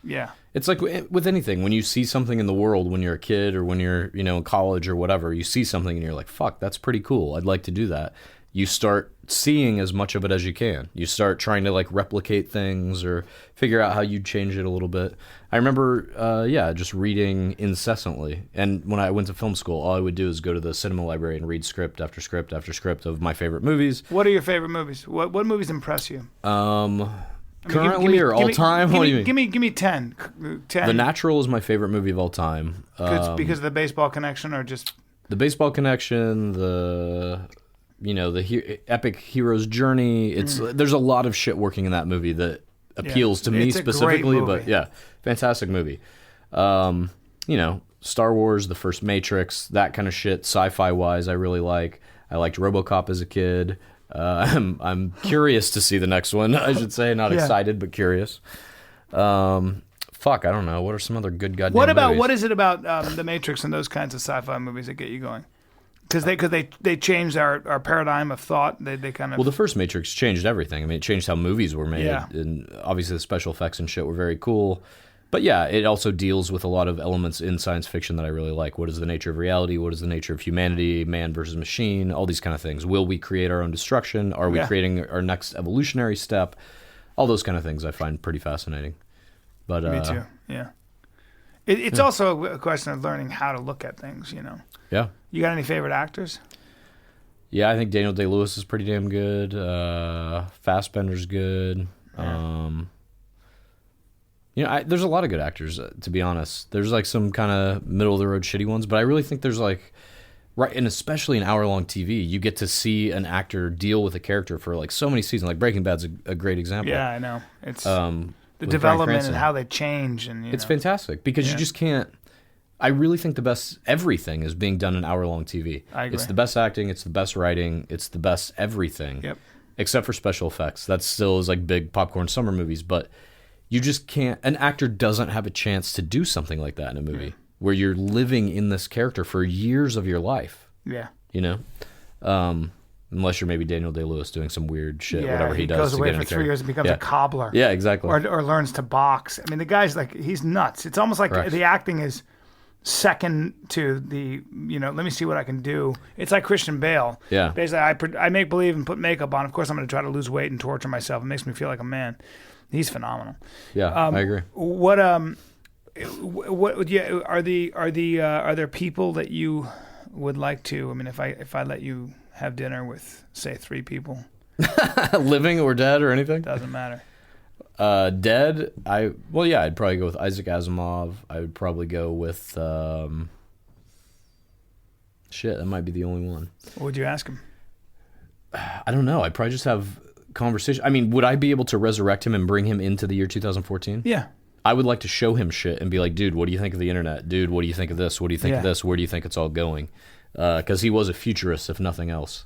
Yeah. It's like with anything, when you see something in the world when you're a kid or when you're, in college or whatever, you see something and you're like, fuck, that's pretty cool. I'd like to do that. You start seeing as much of it as you can. You start trying to like replicate things or figure out how you'd change it a little bit. I remember, just reading incessantly. And when I went to film school, all I would do is go to the cinema library and read script after script after script of my favorite movies. What are your favorite movies? What movies impress you? Currently or all time? What do you mean? Give me 10. The Natural is my favorite movie of all time. Because of the baseball connection, or just the baseball connection, the epic hero's journey. There's a lot of shit working in that movie that appeals to me specifically. But yeah, fantastic movie. Star Wars, the first Matrix, that kind of shit. Sci-fi wise, I really like. I liked RoboCop as a kid. I'm curious to see the next one, I should say. Not excited, but curious. I don't know. What are some other good goddamn movies? What is it about The Matrix and those kinds of sci-fi movies that get you going? Because they changed our paradigm of thought. They kind of... Well, the first Matrix changed everything. I mean, it changed how movies were made. Yeah. And obviously the special effects and shit were very cool. But yeah, it also deals with a lot of elements in science fiction that I really like. What is the nature of reality? What is the nature of humanity? Man versus machine? All these kind of things. Will we create our own destruction? Are we creating our next evolutionary step? All those kind of things I find pretty fascinating. But me too. Yeah. It's also a question of learning how to look at things. Yeah. You got any favorite actors? Yeah, I think Daniel Day-Lewis is pretty damn good. Fassbender's good. There's a lot of good actors, to be honest. There's like some kind of middle-of-the-road shitty ones, but I really think there's like, right, and especially in hour-long TV, you get to see an actor deal with a character for like so many seasons. Like Breaking Bad's a great example. Yeah, I know. It's the development and how they change, and it's fantastic because you just can't. I really think the best everything is being done in hour-long TV. I agree. It's the best acting, it's the best writing, it's the best everything. Yep. Except for special effects. That still is like big popcorn summer movies, but you just can't. An actor doesn't have a chance to do something like that in a movie where you're living in this character for years of your life. Yeah. Unless you're maybe Daniel Day-Lewis doing some weird shit, whatever he does. Goes away for 3 years and becomes a cobbler. Yeah, exactly. Or learns to box. I mean, the guy's like, he's nuts. It's almost like the acting is second to the, let me see what I can do. It's like Christian Bale. Yeah. Basically, I make believe and put makeup on. Of course, I'm going to try to lose weight and torture myself. It makes me feel like a man. He's phenomenal. Yeah, I agree. What are there people that you would like to? I mean, if I let you have dinner with, say, 3 people, living or dead or anything, doesn't matter. Dead. I'd probably go with Isaac Asimov. I would probably go with that might be the only one. What would you ask him? I don't know. I'd probably just have conversation. I mean, would I be able to resurrect him and bring him into the year 2014? Yeah. I would like to show him shit and be like, dude, what do you think of the internet? Dude, what do you think of this? What do you think of this? Where do you think it's all going? Because he was a futurist, if nothing else.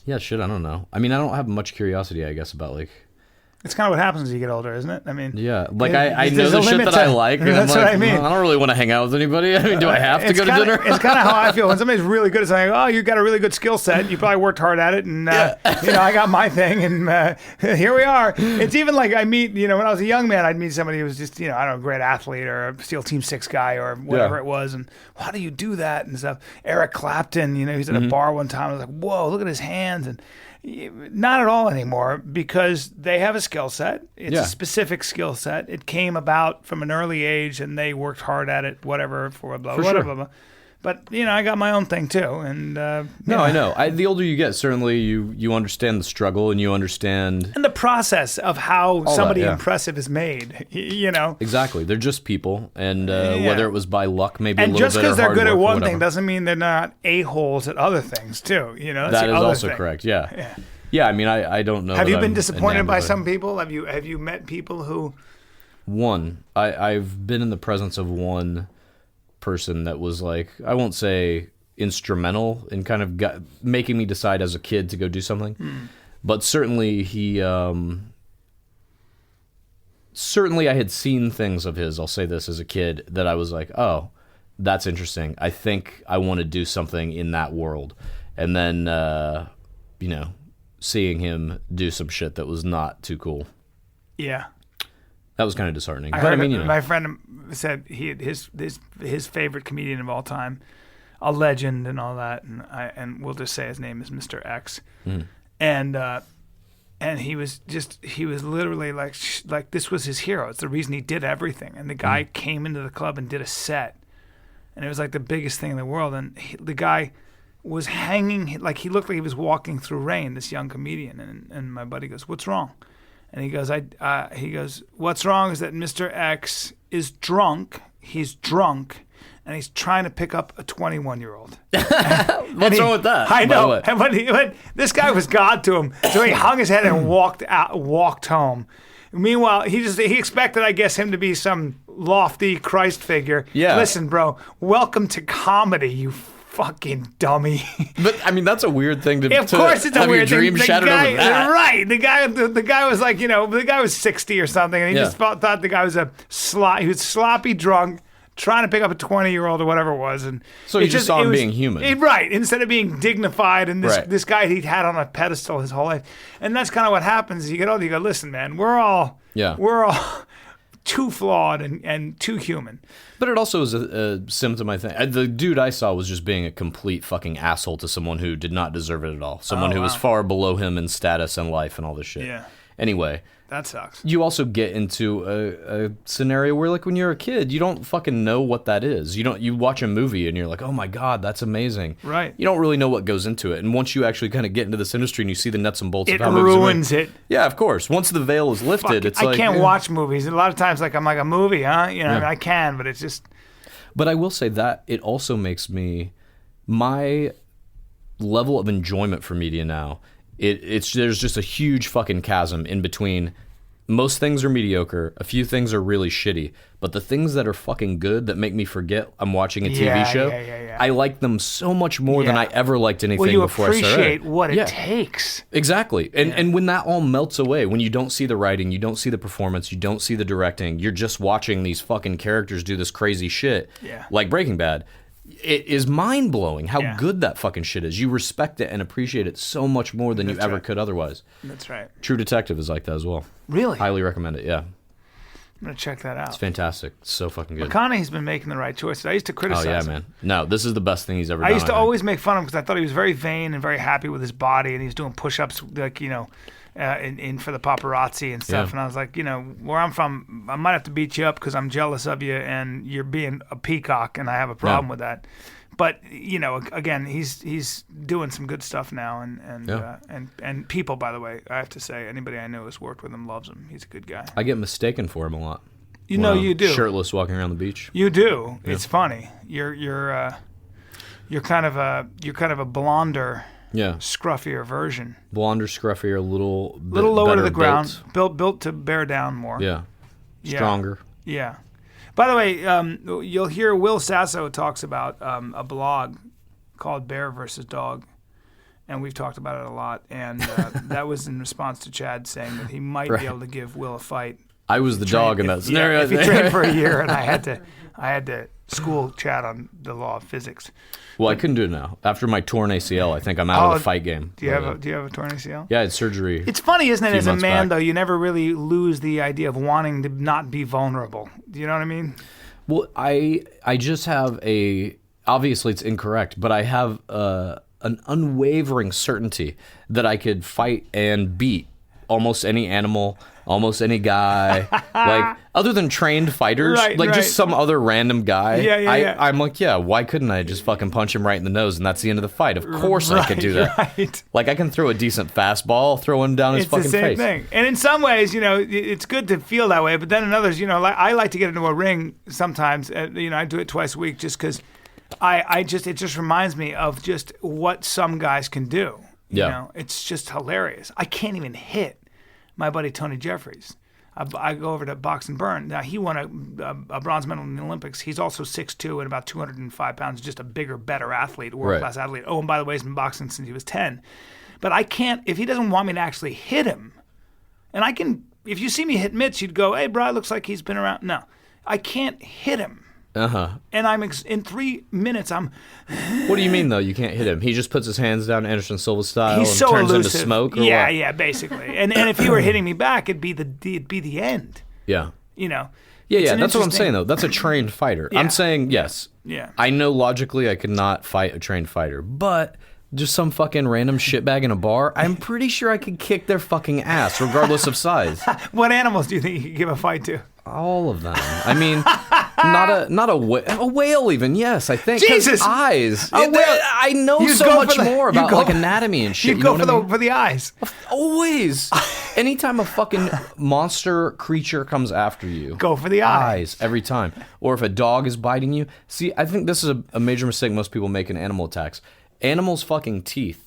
Yeah, shit, I don't know. I mean, I don't have much curiosity, I guess, about like... It's kind of what happens as you get older, isn't it? I mean... Yeah, like I know the shit that I like, and that's I'm like, what I mean. I don't really want to hang out with anybody. I mean, do I have to go to dinner? It's kind of how I feel. When somebody's really good at something, oh, you got a really good skill set. You probably worked hard at it, and I got my thing, and here we are. It's even like I meet, when I was a young man, I'd meet somebody who was just, I don't know, a great athlete or a SEAL Team 6 guy or whatever it was, and how do you do that and stuff? Eric Clapton, he's at a bar one time. I was like, whoa, look at his hands, and not at all anymore, because they have a skill set. It's a specific skill set. It came about from an early age, and they worked hard at it, whatever, for blah, blah, blah, blah. But, I got my own thing, too. And I know. The older you get, certainly you understand the struggle, and you understand... And the process of how somebody impressive is made, Exactly. They're just people, and whether it was by luck, maybe a little bit, and just because they're good at one thing doesn't mean they're not a-holes at other things, too. That's that is also thing. Correct, yeah. Yeah, I mean, I don't know. Have you been disappointed by some people? Have you met people who... One. I've been in the presence of one person that was like, I won't say instrumental in kind of making me decide as a kid to go do something, but certainly he I had seen things of his, I'll say this, as a kid that I was like, oh, that's interesting. I think I want to do something in that world. And then seeing him do some shit that was not too cool. Yeah. That was kind of disheartening. My friend said his favorite comedian of all time, a legend and all that, and we'll just say his name is Mr. X, and he was literally like this was his hero. It's the reason he did everything. And the guy came into the club and did a set, and it was like the biggest thing in the world. And the guy was hanging, like he looked like he was walking through rain. This young comedian, and my buddy goes, "What's wrong?" And he goes, "What's wrong is that Mr. X is drunk. He's drunk, and he's trying to pick up a 21-year-old." What's wrong with that? I know. But this guy was God to him, so he hung his head and walked home. Meanwhile, he expected, I guess, him to be some lofty Christ figure. Yeah. Listen, bro. Welcome to comedy, you fucking dummy. But I mean, that's a weird thing to. Of course, it's a weird thing. Dream shattered over that. Right. The guy was like, the guy was 60 or something, and he just thought the guy was he was sloppy drunk, trying to pick up a 20-year-old or whatever it was, and so he just saw him being human, right? Instead of being dignified and this guy he'd had on a pedestal his whole life, and that's kind of what happens. You get older, you go, listen, man, we're all too flawed and too human. But it also is a symptom, I think. The dude I saw was just being a complete fucking asshole to someone who did not deserve it at all. Someone who was far below him in status and life and all this shit. Yeah. Anyway. That sucks. You also get into a scenario where, like, when you're a kid, you don't fucking know what that is. You watch a movie and you're like, oh my God, that's amazing. Right. You don't really know what goes into it. And once you actually kind of get into this industry and you see the nuts and bolts of how it movies ruins it. Yeah, of course. Once the veil is lifted, it's like... I can't watch movies. A lot of times, like, I'm like, a movie, huh? You know, I mean, I can, but it's just... But I will say that it also makes my level of enjoyment for media now, there's just a huge fucking chasm in between. Most things are mediocre, a few things are really shitty, but the things that are fucking good that make me forget I'm watching a TV show, I like them so much more than I ever liked anything before I started. Well, you appreciate what it takes. Exactly. And when that all melts away, when you don't see the writing, you don't see the performance, you don't see the directing, you're just watching these fucking characters do this crazy shit, like Breaking Bad. It is mind-blowing how good that fucking shit is. You respect it and appreciate it so much more than you ever could otherwise. That's right. True Detective is like that as well. Really? Highly recommend it, yeah. I'm going to check that out. It's fantastic. It's so fucking good. McConaughey's been making the right choices. I used to criticize him. Oh, yeah, man. No, this is the best thing he's ever done. I used to always make fun of him because I thought he was very vain and very happy with his body, and he was doing push-ups, like, in for the paparazzi and stuff. And I was like, where I'm from, I might have to beat you up because I'm jealous of you and you're being a peacock, and I have a problem with that. But again, he's doing some good stuff now, and people, by the way, I have to say, anybody I know who's worked with him loves him. He's a good guy. I get mistaken for him a lot. You do. Shirtless, walking around the beach. You do. Yeah. It's funny. You're kind of a blonder, scruffier version. Blonder, scruffier, a little lower to the ground, built to bear down more. Yeah, stronger. Yeah. By the way, you'll hear Will Sasso talks about a blog called Bear vs. Dog, and we've talked about it a lot. And that was in response to Chad saying that he might be able to give Will a fight. I was the dog in that scenario. If he trained for a year, and I had to school Chad on the law of physics. Well, I couldn't do it now. After my torn ACL, I think I'm out of the fight game. Do you have a torn ACL? Yeah, I had surgery. It's funny, isn't it? As a man, though, you never really lose the idea of wanting to not be vulnerable. Do you know what I mean? Well, I just have obviously it's incorrect, but I have an unwavering certainty that I could fight and beat almost any animal, almost any guy, like other than trained fighters, just some other random guy. I'm like, why couldn't I just fucking punch him right in the nose and that's the end of the fight? Of course I could do that. Right. Like I can throw a decent fastball, throw him down his fucking face. It's the same thing. And in some ways, it's good to feel that way, but then in others, I like to get into a ring sometimes. I do it twice a week just because it just reminds me of just what some guys can do. It's just hilarious. I can't even hit my buddy Tony Jeffries. I go over to Box and Burn. Now, he won a bronze medal in the Olympics. He's also 6'2" and about 205 pounds, just a bigger, better athlete, world-class athlete. Oh, and by the way, he's been boxing since he was 10. But I can't, if he doesn't want me to actually hit him, and I can, if you see me hit Mitch, you'd go, hey, bro, it looks like he's been around. No, I can't hit him. And I'm in 3 minutes. I'm. What do you mean though? You can't hit him. He just puts his hands down Anderson Silva style He's and so turns elusive. into smoke. Or yeah, what? yeah, basically. And if he were hitting me back, it'd be the end. Yeah. You know. Yeah. That's what I'm saying though. That's a trained fighter. Yeah. I'm saying yes. Yeah. I know logically I could not fight a trained fighter, but just some fucking random shitbag in a bar, I'm pretty sure I could kick their fucking ass, regardless of size. What animals do you think you could give a fight to? All of them. I mean, not a whale even. Yes, I think. Jesus, eyes. A whale. I know so much more about like anatomy and shit. You go for the eyes. Always. Anytime a fucking monster creature comes after you, go for the eyes every time. Or if a dog is biting you. See, I think this is a major mistake most people make in animal attacks. Animals' fucking teeth.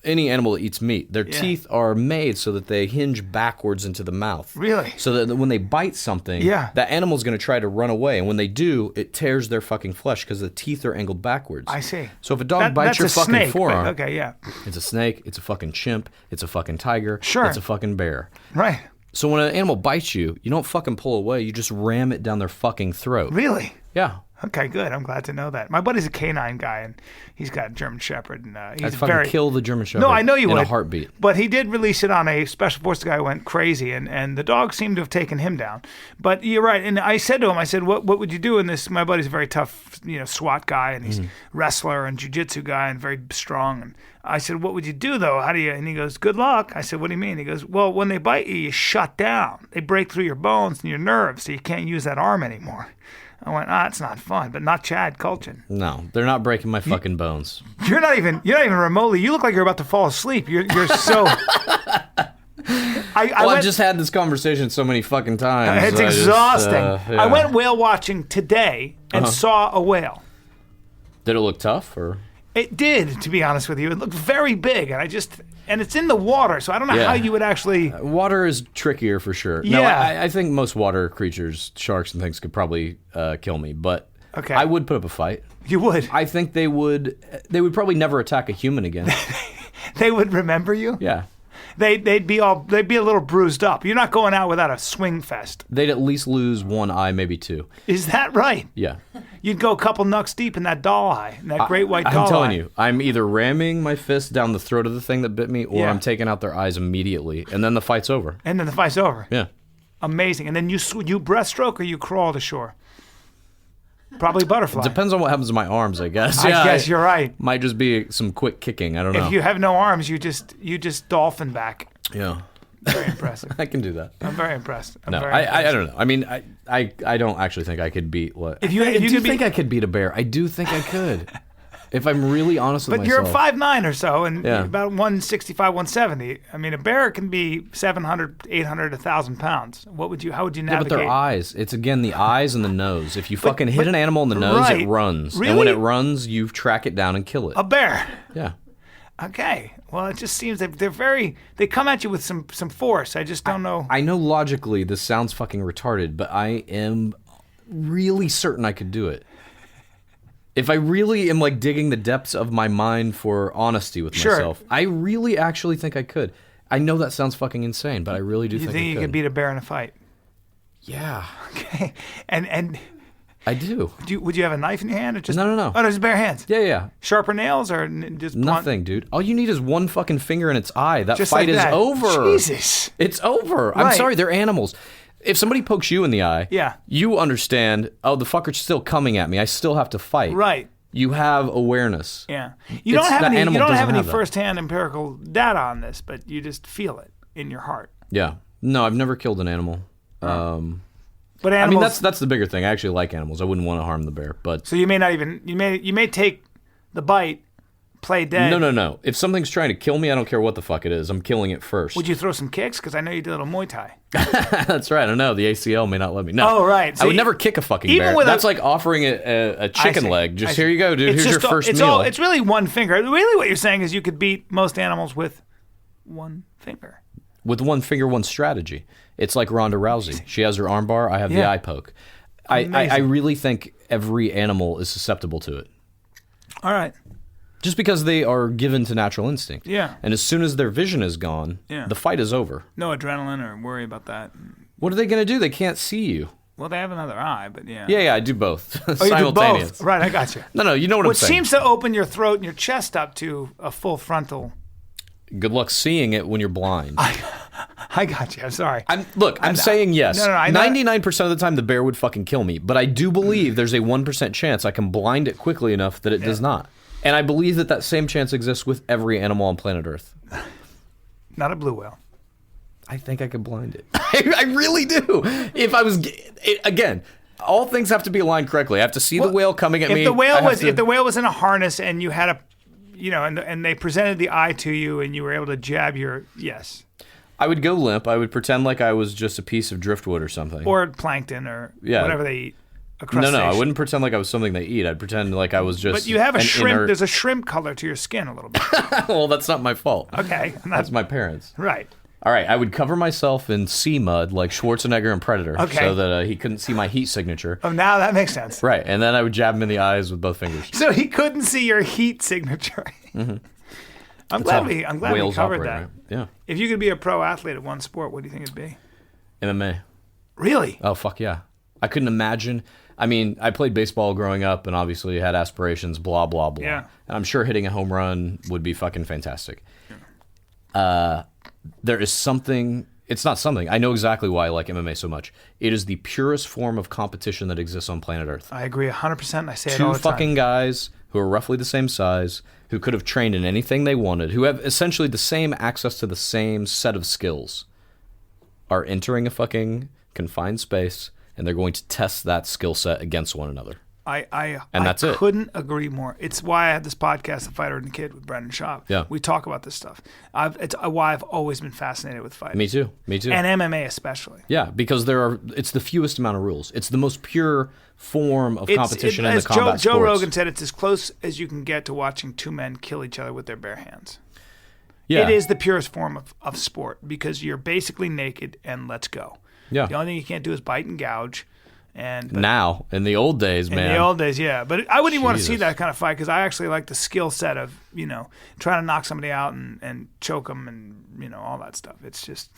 Any animal that eats meat, their teeth are made so that they hinge backwards into the mouth. Really? So that when they bite something, that animal's going to try to run away. And when they do, it tears their fucking flesh because the teeth are angled backwards. I see. So if a dog bites your fucking snake, forearm, okay, yeah. It's a snake, it's a fucking chimp, it's a fucking tiger, sure. It's a fucking bear. Right. So when an animal bites you, you don't fucking pull away, you just ram it down their fucking throat. Really? Yeah. Okay, good. I'm glad to know that. My buddy's a canine guy, and he's got a German Shepherd. And I'd fucking kill the German Shepherd. No, I know you would. In a heartbeat. But he did release it on a special forces guy who went crazy, and the dog seemed to have taken him down. But you're right. And I said to him, I said, what would you do in this? My buddy's a very tough, SWAT guy, and he's wrestler and jiu-jitsu guy and very strong. And I said, what would you do, though? How do you? And he goes, good luck. I said, what do you mean? He goes, well, when they bite you, you shut down. They break through your bones and your nerves, so you can't use that arm anymore. I went, it's not fun, but not Chad Kultgen. No, they're not breaking my fucking bones. You're not even remotely. You look like you're about to fall asleep. You're so. I've just had this conversation so many fucking times. It's exhausting. I went whale watching today and saw a whale. Did it look tough or? It did, to be honest with you. It looked very big, and it's in the water, so I don't know how you would actually. Water is trickier for sure. Yeah. No, I think most water creatures, sharks and things, could probably kill me, but I would put up a fight. You would? I think they would. They would probably never attack a human again. They would remember you? Yeah. They'd be a little bruised up. You're not going out without a swing fest. They'd at least lose one eye, maybe two. Is that right? Yeah. You'd go a couple knucks deep in that doll eye, in that great white doll eye. I'm telling you, I'm either ramming my fist down the throat of the thing that bit me, or I'm taking out their eyes immediately, and then the fight's over. And then the fight's over. Yeah. Amazing. And then you breaststroke or you crawl to shore? Probably butterfly. Depends on what happens to my arms, I guess. I guess you're right. Might just be some quick kicking. I don't know. If you have no arms, you just dolphin back. Yeah. Very impressive. I can do that. I'm very impressed. I don't know. I mean, I don't actually think I could beat what. If you think I could beat a bear. I do think I could. If I'm really honest with myself. But you're 5'9" or so, and about 165, 170. I mean, a bear can be 700, 800, 1,000 pounds. How would you navigate? Yeah, but their eyes. It's, again, the eyes and the nose. If you fucking hit an animal in the nose, it runs. Really? And when it runs, you track it down and kill it. A bear? Yeah. Okay. Well, it just seems that they come at you with some force. I just don't know. I know logically this sounds fucking retarded, but I am really certain I could do it. If I really am like digging the depths of my mind for honesty with myself, I really actually think I could. I know that sounds fucking insane, but I really do think I could. You think you could beat a bear in a fight? Yeah. Okay. And I do. Would you have a knife in your hand or just No. Oh, just bare hands. Yeah. Sharper nails or just blunt? Nothing, dude. All you need is one fucking finger in its eye. That just fight like is over. Jesus. It's over. I'm sorry, they're animals. If somebody pokes you in the eye, you understand, the fucker's still coming at me. I still have to fight. Right. You have awareness. Yeah. You don't have any first-hand empirical data on this, but you just feel it in your heart. Yeah. No, I've never killed an animal. But animals, I mean, that's the bigger thing. I actually like animals. I wouldn't want to harm the bear, but so you may not even you may take the bite, play dead. No. If something's trying to kill me, I don't care what the fuck it is. I'm killing it first. Would you throw some kicks? Because I know you did a little Muay Thai. That's right. I know the ACL may not let me. No. Oh, right. So I would never kick a fucking bear. That's like offering a chicken leg. Just here you go, dude. Here's your first meal. It's really one finger. Really, what you're saying is you could beat most animals with one finger. With one finger, one strategy. It's like Ronda Rousey. She has her armbar. I have the eye poke. I really think every animal is susceptible to it. All right. Just because they are given to natural instinct. Yeah. And as soon as their vision is gone, the fight is over. No adrenaline or worry about that. What are they going to do? They can't see you. Well, they have another eye, but yeah. Yeah, I do both. Oh, Simultaneous. you do both. Right, I got you. No, you know what I'm saying. Which seems to open your throat and your chest up to a full frontal. Good luck seeing it when you're blind. I got you. I'm sorry. I'm saying yes. No, 99% of the time, the bear would fucking kill me. But I do believe there's a 1% chance I can blind it quickly enough that it does not. And I believe that same chance exists with every animal on planet Earth. Not a blue whale. I think I could blind it. I really do. If I was, again, all things have to be aligned correctly. I have to see the whale coming at me. If the whale was in a harness and you had and they presented the eye to you and you were able to jab yes. I would go limp. I would pretend like I was just a piece of driftwood or something. Or plankton or whatever they eat. No, I wouldn't pretend like I was something they eat. I'd pretend like I was just. But you have a shrimp. There's a shrimp color to your skin a little bit. Well, that's not my fault. Okay. That's my parents. Right. All right, I would cover myself in sea mud like Schwarzenegger in Predator, so that he couldn't see my heat signature. Oh, now that makes sense. Right, and then I would jab him in the eyes with both fingers. So he couldn't see your heat signature. Mm-hmm. I'm glad we covered that. Right? Yeah. If you could be a pro athlete at one sport, what do you think it'd be? MMA. Really? Oh, fuck yeah. I couldn't imagine. I mean, I played baseball growing up and obviously had aspirations, blah, blah, blah. Yeah. And I'm sure hitting a home run would be fucking fantastic. Yeah. There is something, it's not something, I know exactly why I like MMA so much. It is the purest form of competition that exists on planet Earth. I agree 100%. I say it all the time. Two fucking guys who are roughly the same size, who could have trained in anything they wanted, who have essentially the same access to the same set of skills, are entering a fucking confined space, and they're going to test that skill set against one another. That's it. Couldn't agree more. It's why I had this podcast, The Fighter and the Kid, with Brendan Schaub. Yeah. We talk about this stuff. It's why I've always been fascinated with fighting. Me too. And MMA especially. Yeah, because it's the fewest amount of rules. It's the most pure form of competition in the combat sports. Joe Rogan said, it's as close as you can get to watching two men kill each other with their bare hands. Yeah. It is the purest form of sport because you're basically naked and let's go. Yeah. The only thing you can't do is bite and gouge. Now, in the old days, man. In the old days, yeah. But I wouldn't even want to see that kind of fight because I actually like the skill set of, trying to knock somebody out and choke them and, all that stuff. It's just,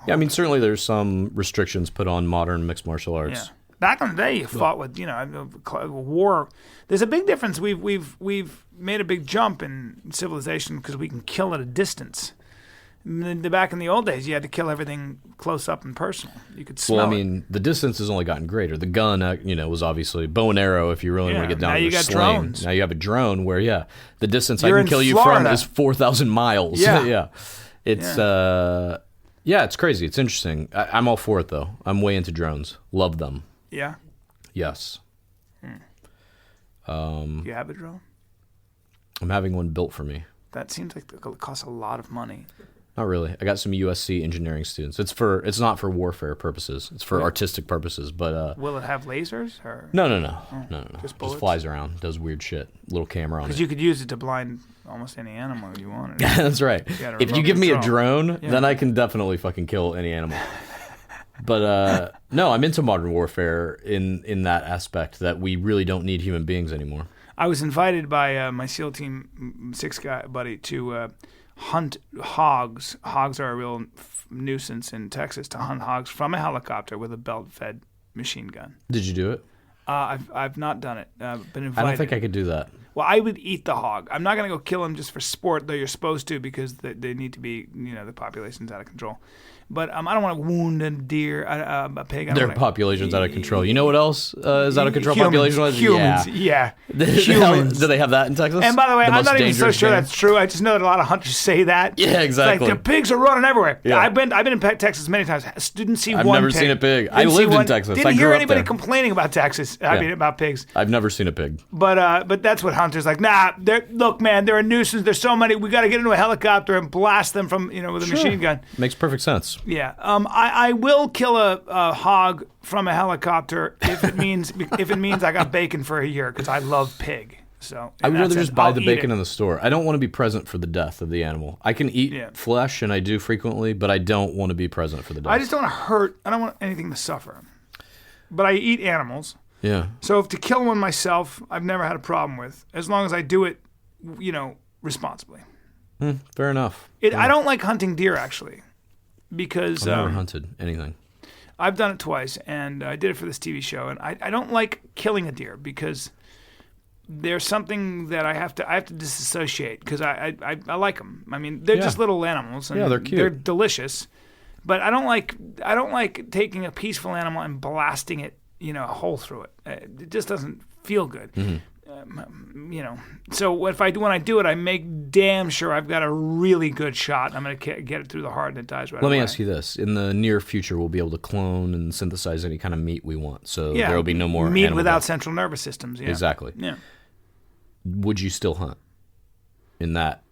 Yeah, I mean, certainly there's some restrictions put on modern mixed martial arts. Yeah. Back in the day, you fought with, war. There's a big difference. We've made a big jump in civilization because we can kill at a distance. Back in the old days, you had to kill everything close up and personal. You could smell it. Well, I mean, the distance has only gotten greater. The gun, was obviously bow and arrow if you really want to get down to the sling. Now you got drones. Now you have a drone where, the distance I can kill you from is 4,000 miles. Yeah. It's, it's crazy. It's interesting. I'm all for it, though. I'm way into drones. Love them. Yeah? Yes. Do you have a drone? I'm having one built for me. That seems like it costs a lot of money. Not really. I got some USC engineering students. It's not for warfare purposes. It's for artistic purposes. But will it have lasers or no. Just flies around, does weird shit. Little camera on it. Because you could use it to blind almost any animal you wanted. That's right. If you give me a drone, then I can definitely fucking kill any animal. But no, I'm into modern warfare in that aspect that we really don't need human beings anymore. I was invited by my SEAL Team 6 guy buddy to hunt hogs. Hogs are a real nuisance in Texas. To hunt hogs from a helicopter with a belt-fed machine gun. Did you do it? I've not done it. I've been invited. I don't think I could do that. Well, I would eat the hog. I'm not going to go kill them just for sport, though you're supposed to because they need to be, the population's out of control. But I don't want to wound a deer, a pig. Their population's out of control. You know what else is out of control? Humans. Yeah. Humans. Do they have that in Texas? And by the way, I'm not even so sure that's true. I just know that a lot of hunters say that. Yeah, exactly. It's like the pigs are running everywhere. Yeah. I've been in Texas many times. Didn't see I've one never pig. seen a pig. I lived in Texas. Didn't hear anybody complaining about Texas. I mean, about pigs. I've never seen a pig. But that's what hunters like. Nah, look, man, they're a nuisance. There's so many. We got to get into a helicopter and blast them from with a machine gun. Makes perfect sense. Yeah. I will kill a hog from a helicopter if it means I got bacon for a year because I love pig. So I would rather just buy the bacon in the store. I don't want to be present for the death of the animal. I can eat flesh, and I do frequently, but I don't want to be present for the death. I just don't want to hurt. I don't want anything to suffer. But I eat animals. Yeah. So if to kill one myself, I've never had a problem with, as long as I do it, responsibly. Fair enough. I don't like hunting deer actually. Because I've never hunted anything. I've done it twice, and I did it for this TV show. And I don't like killing a deer because there's something that I have to disassociate because I like them. I mean, they're just little animals. And they're cute. They're delicious, but I don't like taking a peaceful animal and blasting it, a hole through it. It just doesn't feel good. Mm-hmm. So when I do it, I make damn sure I've got a really good shot. I'm going to get it through the heart and it dies right away. Let me ask you this. In the near future, we'll be able to clone and synthesize any kind of meat we want. So there will be no more meat without central nervous systems. Yeah. Exactly. Yeah. Would you still hunt in that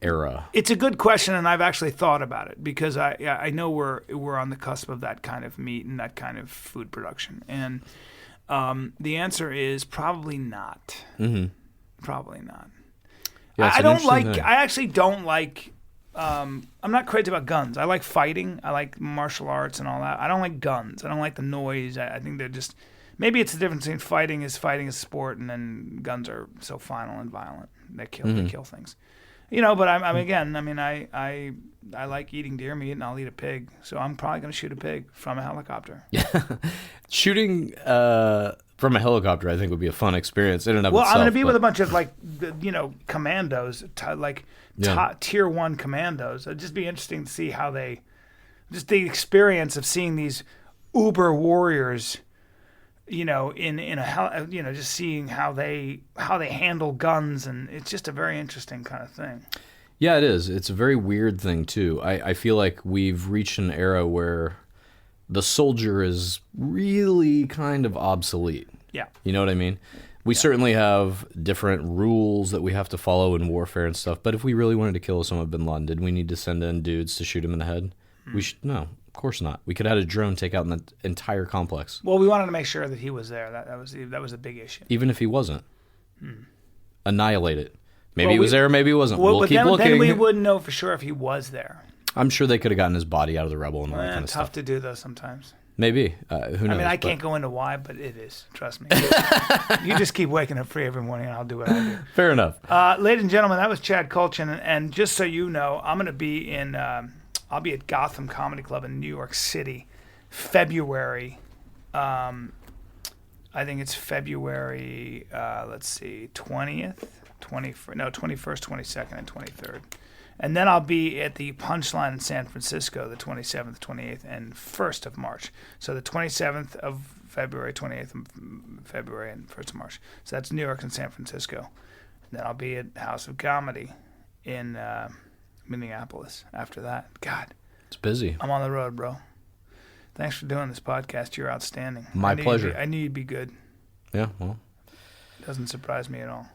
era? It's a good question, and I've actually thought about it because I know we're on the cusp of that kind of meat and that kind of food production. And the answer is probably not. Mm-hmm. Probably not. Yeah, I actually don't like. I'm not crazy about guns. I like fighting. I like martial arts and all that. I don't like guns. I don't like the noise. I think they're just. Maybe it's the difference between fighting is sport, and then guns are so final and violent. They kill things. But I like eating deer meat, and I'll eat a pig. So I'm probably going to shoot a pig from a helicopter. Shooting from a helicopter, I think, would be a fun experience in and of itself. Well, I'm going to be with a bunch of commandos, tier 1 commandos. It'd just be interesting to see how just the experience of seeing these uber warriors. Just seeing how they handle guns, and it's just a very interesting kind of thing. Yeah, it is. It's a very weird thing too. I feel like we've reached an era where the soldier is really kind of obsolete. Yeah. You know what I mean? We certainly have different rules that we have to follow in warfare and stuff, but if we really wanted to kill Osama bin Laden, did we need to send in dudes to shoot him in the head? No. Of course not. We could have had a drone take out the entire complex. Well, we wanted to make sure that he was there. That was a big issue. Even if he wasn't, annihilate it. Maybe he was there, maybe he wasn't. We'll keep looking. Then we wouldn't know for sure if he was there. I'm sure they could have gotten his body out of the rubble and all that kind of stuff. Tough to do though sometimes. Maybe. Who knows? I can't go into why, but it is. Trust me. You just keep waking up free every morning, and I'll do what I do. Fair enough. Ladies and gentlemen, that was Chad Kultgen, and just so you know, I'm going to be in. I'll be at Gotham Comedy Club in New York City, February. I think it's February. 20th, 21st, 22nd, and 23rd. And then I'll be at the Punchline in San Francisco, the 27th, 28th, and 1st of March. So the 27th of February, 28th of February, and 1st of March. So that's New York and San Francisco. And then I'll be at House of Comedy in Minneapolis after that. God. It's busy. I'm on the road, bro. Thanks for doing this podcast. You're outstanding. My pleasure. I knew you'd be good. Yeah, well. Doesn't surprise me at all.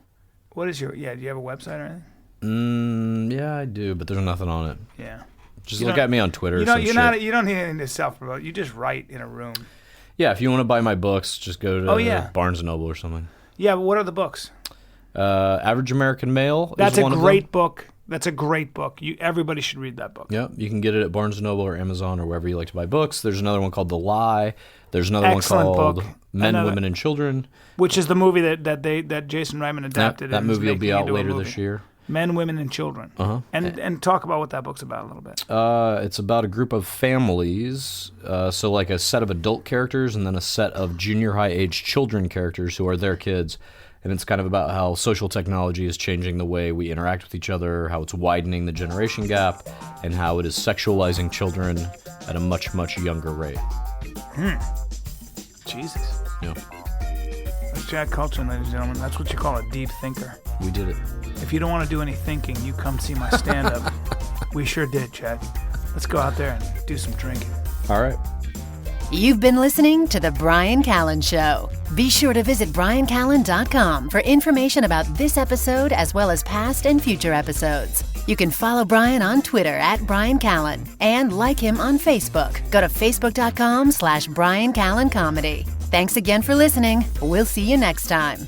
What is do you have a website or anything? Yeah, I do, but there's nothing on it. Yeah. Just look at me on Twitter. You don't need anything to self-promote. You just write in a room. Yeah, if you want to buy my books, just go to Barnes & Noble or something. Yeah, but what are the books? Average American Male. That's a great book. That's a great book. Everybody should read that book. Yeah, you can get it at Barnes & Noble or Amazon or wherever you like to buy books. There's another one called The Lie. There's another Excellent one called book. Men, Women, and Children. Which is the movie that Jason Reitman adapted. That movie will be out later this year. Men, Women, and Children. Uh-huh. And talk about what that book's about a little bit. It's about a group of families, so like a set of adult characters and then a set of junior high age children characters who are their kids. And it's kind of about how social technology is changing the way we interact with each other, how it's widening the generation gap, and how it is sexualizing children at a much, much younger rate. Jesus. Yeah. That's Chad Kultgen, ladies and gentlemen. That's what you call a deep thinker. We did it. If you don't want to do any thinking, you come see my stand-up. We sure did, Chad. Let's go out there and do some drinking. All right. You've been listening to The Bryan Callen Show. Be sure to visit bryancallen.com for information about this episode as well as past and future episodes. You can follow Bryan on Twitter at Bryan Callen and like him on Facebook. Go to facebook.com/Bryan Callen Comedy. Thanks again for listening. We'll see you next time.